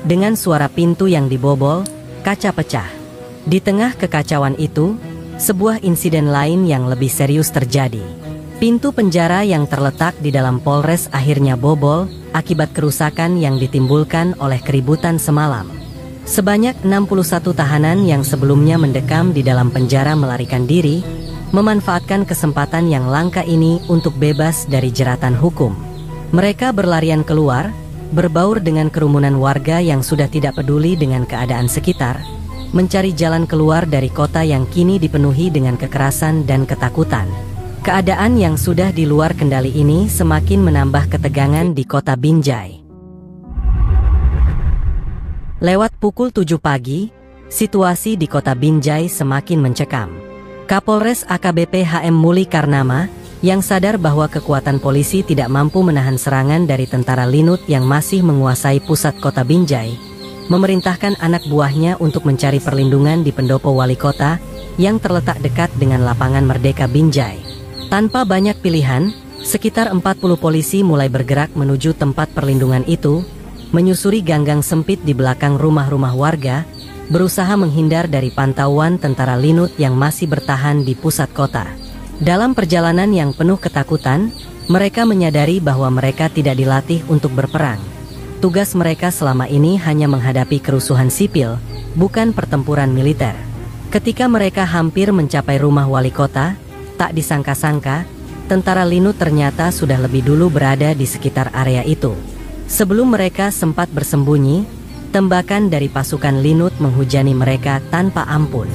dengan suara pintu yang dibobol, kaca pecah. Di tengah kekacauan itu, sebuah insiden lain yang lebih serius terjadi. Pintu penjara yang terletak di dalam Polres akhirnya bobol, akibat kerusakan yang ditimbulkan oleh keributan semalam. Sebanyak 61 tahanan yang sebelumnya mendekam di dalam penjara melarikan diri, memanfaatkan kesempatan yang langka ini untuk bebas dari jeratan hukum. Mereka berlarian keluar, berbaur dengan kerumunan warga yang sudah tidak peduli dengan keadaan sekitar, mencari jalan keluar dari kota yang kini dipenuhi dengan kekerasan dan ketakutan. Keadaan yang sudah di luar kendali ini semakin menambah ketegangan di kota Binjai. Lewat pukul 7 pagi, situasi di kota Binjai semakin mencekam. Kapolres AKBP HM Muli Karnama, yang sadar bahwa kekuatan polisi tidak mampu menahan serangan dari tentara Linut yang masih menguasai pusat kota Binjai, memerintahkan anak buahnya untuk mencari perlindungan di pendopo wali kota yang terletak dekat dengan lapangan Merdeka Binjai. Tanpa banyak pilihan, sekitar 40 polisi mulai bergerak menuju tempat perlindungan itu, menyusuri ganggang sempit di belakang rumah-rumah warga, berusaha menghindar dari pantauan tentara Linut yang masih bertahan di pusat kota. Dalam perjalanan yang penuh ketakutan, mereka menyadari bahwa mereka tidak dilatih untuk berperang. Tugas mereka selama ini hanya menghadapi kerusuhan sipil, bukan pertempuran militer. Ketika mereka hampir mencapai rumah wali kota, tak disangka-sangka, tentara Linut ternyata sudah lebih dulu berada di sekitar area itu. Sebelum mereka sempat bersembunyi, tembakan dari pasukan Linut menghujani mereka tanpa ampun.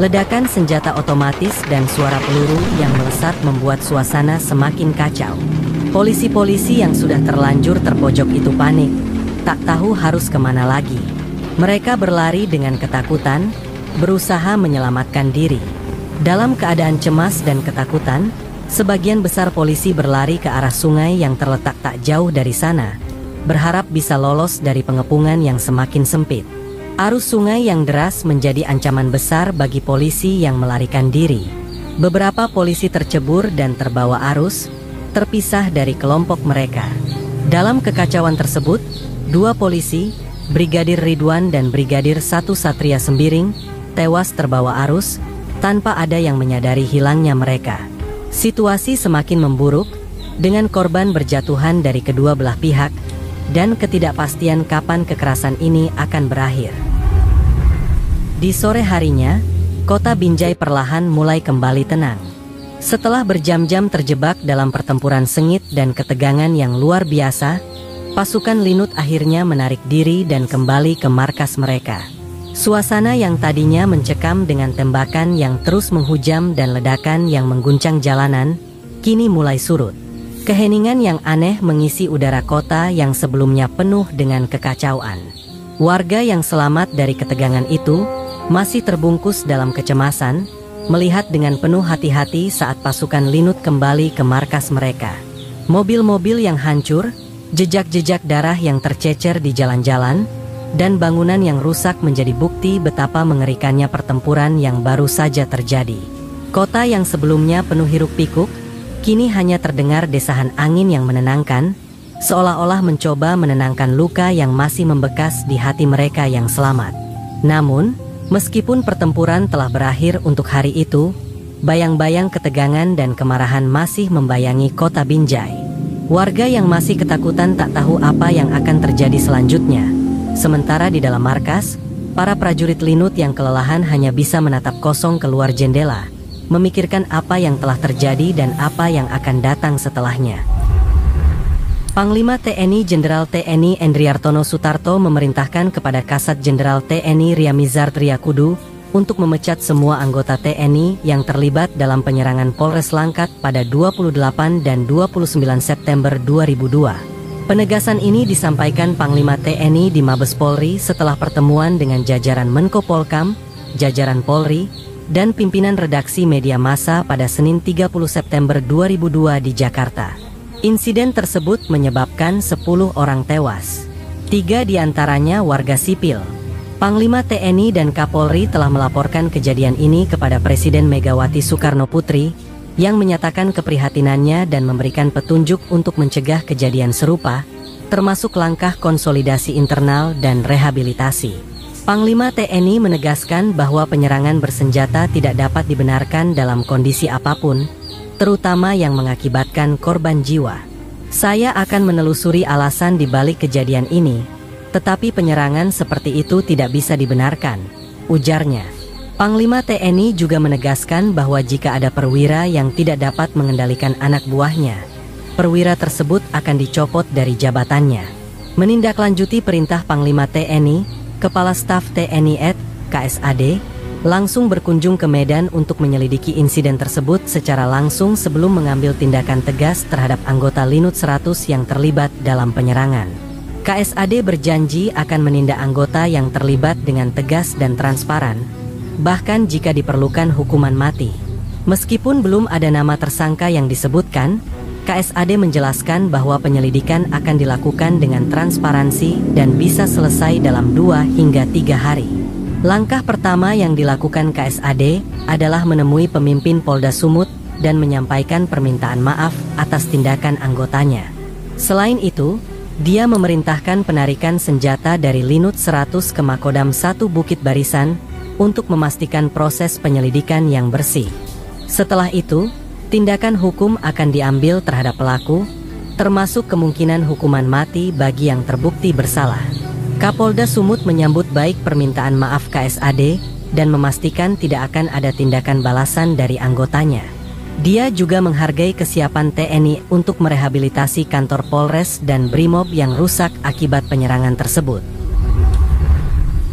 Ledakan senjata otomatis dan suara peluru yang melesat membuat suasana semakin kacau. Polisi-polisi yang sudah terlanjur terpojok itu panik, tak tahu harus kemana lagi. Mereka berlari dengan ketakutan, berusaha menyelamatkan diri. Dalam keadaan cemas dan ketakutan, sebagian besar polisi berlari ke arah sungai yang terletak tak jauh dari sana, berharap bisa lolos dari pengepungan yang semakin sempit. Arus sungai yang deras menjadi ancaman besar bagi polisi yang melarikan diri. Beberapa polisi tercebur dan terbawa arus, terpisah dari kelompok mereka. Dalam kekacauan tersebut, 2 polisi, Brigadir Ridwan dan Brigadir 1 Satria Sembiring, tewas terbawa arus, tanpa ada yang menyadari hilangnya mereka. Situasi semakin memburuk, dengan korban berjatuhan dari kedua belah pihak, dan ketidakpastian kapan kekerasan ini akan berakhir. Di sore harinya, kota Binjai perlahan mulai kembali tenang. Setelah berjam-jam terjebak dalam pertempuran sengit dan ketegangan yang luar biasa, pasukan Linut akhirnya menarik diri dan kembali ke markas mereka. Suasana yang tadinya mencekam dengan tembakan yang terus menghujam dan ledakan yang mengguncang jalanan, kini mulai surut. Keheningan yang aneh mengisi udara kota yang sebelumnya penuh dengan kekacauan. Warga yang selamat dari ketegangan itu masih terbungkus dalam kecemasan, melihat dengan penuh hati-hati saat pasukan Linut kembali ke markas mereka. Mobil-mobil yang hancur, jejak-jejak darah yang tercecer di jalan-jalan, dan bangunan yang rusak menjadi bukti betapa mengerikannya pertempuran yang baru saja terjadi. Kota yang sebelumnya penuh hiruk-pikuk, kini hanya terdengar desahan angin yang menenangkan, seolah-olah mencoba menenangkan luka yang masih membekas di hati mereka yang selamat. Namun, meskipun pertempuran telah berakhir untuk hari itu, bayang-bayang ketegangan dan kemarahan masih membayangi kota Binjai. Warga yang masih ketakutan tak tahu apa yang akan terjadi selanjutnya. Sementara di dalam markas, para prajurit Linut yang kelelahan hanya bisa menatap kosong keluar jendela, memikirkan apa yang telah terjadi dan apa yang akan datang setelahnya. Panglima TNI Jenderal TNI Endriartono Sutarto memerintahkan kepada Kasat Jenderal TNI Ryamizard Riyakudu untuk memecat semua anggota TNI yang terlibat dalam penyerangan Polres Langkat pada 28 dan 29 September 2002. Penegasan ini disampaikan Panglima TNI di Mabes Polri setelah pertemuan dengan jajaran Menko Polkam, jajaran Polri, dan pimpinan redaksi media massa pada Senin 30 September 2002 di Jakarta. Insiden tersebut menyebabkan 10 orang tewas. 3 diantaranya warga sipil. Panglima TNI dan Kapolri telah melaporkan kejadian ini kepada Presiden Megawati Soekarno Putri, yang menyatakan keprihatinannya dan memberikan petunjuk untuk mencegah kejadian serupa, termasuk langkah konsolidasi internal dan rehabilitasi. Panglima TNI menegaskan bahwa penyerangan bersenjata tidak dapat dibenarkan dalam kondisi apapun, terutama yang mengakibatkan korban jiwa. Saya akan menelusuri alasan di balik kejadian ini, tetapi penyerangan seperti itu tidak bisa dibenarkan, ujarnya. Panglima TNI juga menegaskan bahwa jika ada perwira yang tidak dapat mengendalikan anak buahnya, perwira tersebut akan dicopot dari jabatannya. Menindaklanjuti perintah Panglima TNI, Kepala Staf TNI @, KSAD, langsung berkunjung ke Medan untuk menyelidiki insiden tersebut secara langsung sebelum mengambil tindakan tegas terhadap anggota Linut 100 yang terlibat dalam penyerangan. KSAD berjanji akan menindak anggota yang terlibat dengan tegas dan transparan, bahkan jika diperlukan hukuman mati. Meskipun belum ada nama tersangka yang disebutkan, KSAD menjelaskan bahwa penyelidikan akan dilakukan dengan transparansi dan bisa selesai dalam 2 hingga 3 hari. Langkah pertama yang dilakukan KSAD adalah menemui pemimpin Polda Sumut dan menyampaikan permintaan maaf atas tindakan anggotanya. Selain itu, dia memerintahkan penarikan senjata dari Linut 100 ke Makodam 1 Bukit Barisan untuk memastikan proses penyelidikan yang bersih. Setelah itu, tindakan hukum akan diambil terhadap pelaku, termasuk kemungkinan hukuman mati bagi yang terbukti bersalah. Kapolda Sumut menyambut baik permintaan maaf KSAD dan memastikan tidak akan ada tindakan balasan dari anggotanya. Dia juga menghargai kesiapan TNI untuk merehabilitasi kantor Polres dan Brimob yang rusak akibat penyerangan tersebut.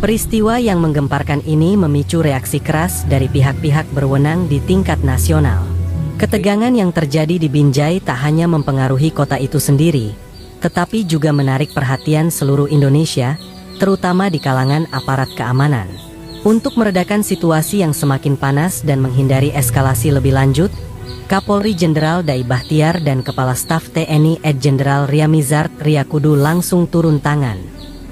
Peristiwa yang menggemparkan ini memicu reaksi keras dari pihak-pihak berwenang di tingkat nasional. Ketegangan yang terjadi di Binjai tak hanya mempengaruhi kota itu sendiri, tetapi juga menarik perhatian seluruh Indonesia, terutama di kalangan aparat keamanan. Untuk meredakan situasi yang semakin panas dan menghindari eskalasi lebih lanjut, Kapolri Jenderal Dai Bahtiar dan Kepala Staf TNI Jenderal Ryamizard Riyakudu langsung turun tangan.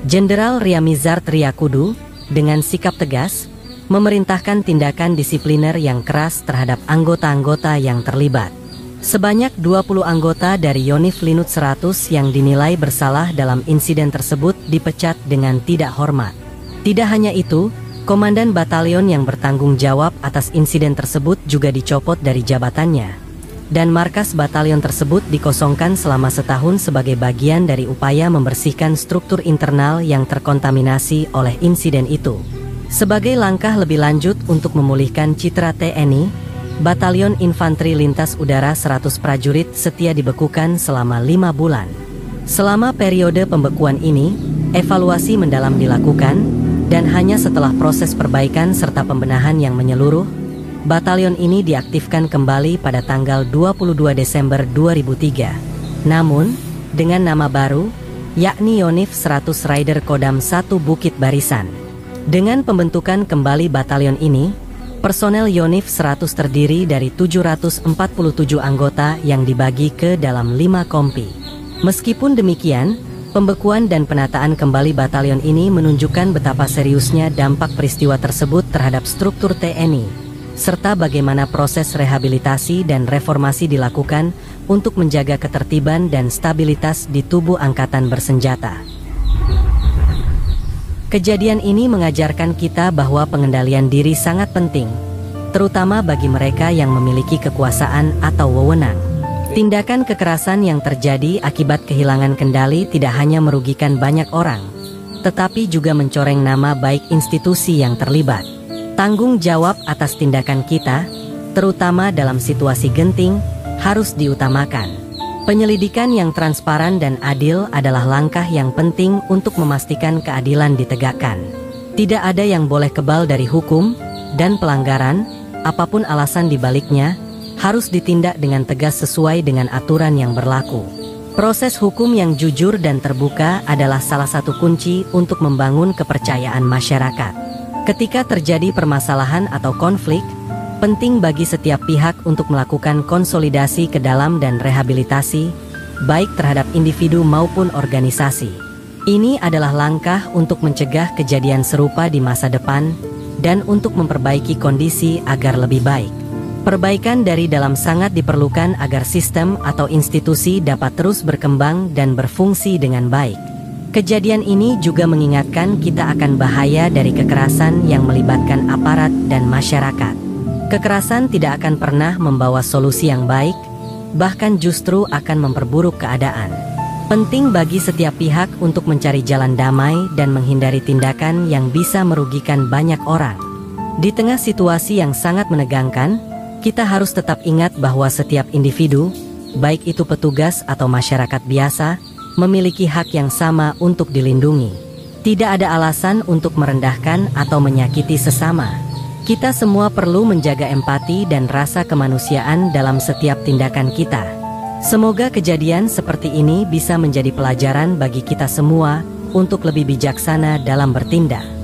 Jenderal Ryamizard Riyakudu, dengan sikap tegas, memerintahkan tindakan disipliner yang keras terhadap anggota-anggota yang terlibat. Sebanyak 20 anggota dari Yonif Linut 100 yang dinilai bersalah dalam insiden tersebut dipecat dengan tidak hormat. Tidak hanya itu, Komandan Batalion yang bertanggung jawab atas insiden tersebut juga dicopot dari jabatannya. Dan markas batalion tersebut dikosongkan selama setahun sebagai bagian dari upaya membersihkan struktur internal yang terkontaminasi oleh insiden itu. Sebagai langkah lebih lanjut untuk memulihkan citra TNI, Batalion Infanteri Lintas Udara 100 prajurit setia dibekukan selama 5 bulan. Selama periode pembekuan ini, evaluasi mendalam dilakukan, dan hanya setelah proses perbaikan serta pembenahan yang menyeluruh, batalion ini diaktifkan kembali pada tanggal 22 Desember 2003. Namun, dengan nama baru, yakni Yonif 100 Rider Kodam 1 Bukit Barisan. Dengan pembentukan kembali batalion ini, personel Yonif 100 terdiri dari 747 anggota yang dibagi ke dalam 5 kompi. Meskipun demikian, pembekuan dan penataan kembali batalion ini menunjukkan betapa seriusnya dampak peristiwa tersebut terhadap struktur TNI, serta bagaimana proses rehabilitasi dan reformasi dilakukan untuk menjaga ketertiban dan stabilitas di tubuh angkatan bersenjata. Kejadian ini mengajarkan kita bahwa pengendalian diri sangat penting, terutama bagi mereka yang memiliki kekuasaan atau wewenang. Tindakan kekerasan yang terjadi akibat kehilangan kendali tidak hanya merugikan banyak orang, tetapi juga mencoreng nama baik institusi yang terlibat. Tanggung jawab atas tindakan kita, terutama dalam situasi genting, harus diutamakan. Penyelidikan yang transparan dan adil adalah langkah yang penting untuk memastikan keadilan ditegakkan. Tidak ada yang boleh kebal dari hukum, dan pelanggaran, apapun alasan dibaliknya, harus ditindak dengan tegas sesuai dengan aturan yang berlaku. Proses hukum yang jujur dan terbuka adalah salah satu kunci untuk membangun kepercayaan masyarakat. Ketika terjadi permasalahan atau konflik, penting bagi setiap pihak untuk melakukan konsolidasi ke dalam dan rehabilitasi, baik terhadap individu maupun organisasi. Ini adalah langkah untuk mencegah kejadian serupa di masa depan dan untuk memperbaiki kondisi agar lebih baik. Perbaikan dari dalam sangat diperlukan agar sistem atau institusi dapat terus berkembang dan berfungsi dengan baik. Kejadian ini juga mengingatkan kita akan bahaya dari kekerasan yang melibatkan aparat dan masyarakat. Kekerasan tidak akan pernah membawa solusi yang baik, bahkan justru akan memperburuk keadaan. Penting bagi setiap pihak untuk mencari jalan damai dan menghindari tindakan yang bisa merugikan banyak orang. Di tengah situasi yang sangat menegangkan, kita harus tetap ingat bahwa setiap individu, baik itu petugas atau masyarakat biasa, memiliki hak yang sama untuk dilindungi. Tidak ada alasan untuk merendahkan atau menyakiti sesama. Kita semua perlu menjaga empati dan rasa kemanusiaan dalam setiap tindakan kita. Semoga kejadian seperti ini bisa menjadi pelajaran bagi kita semua untuk lebih bijaksana dalam bertindak.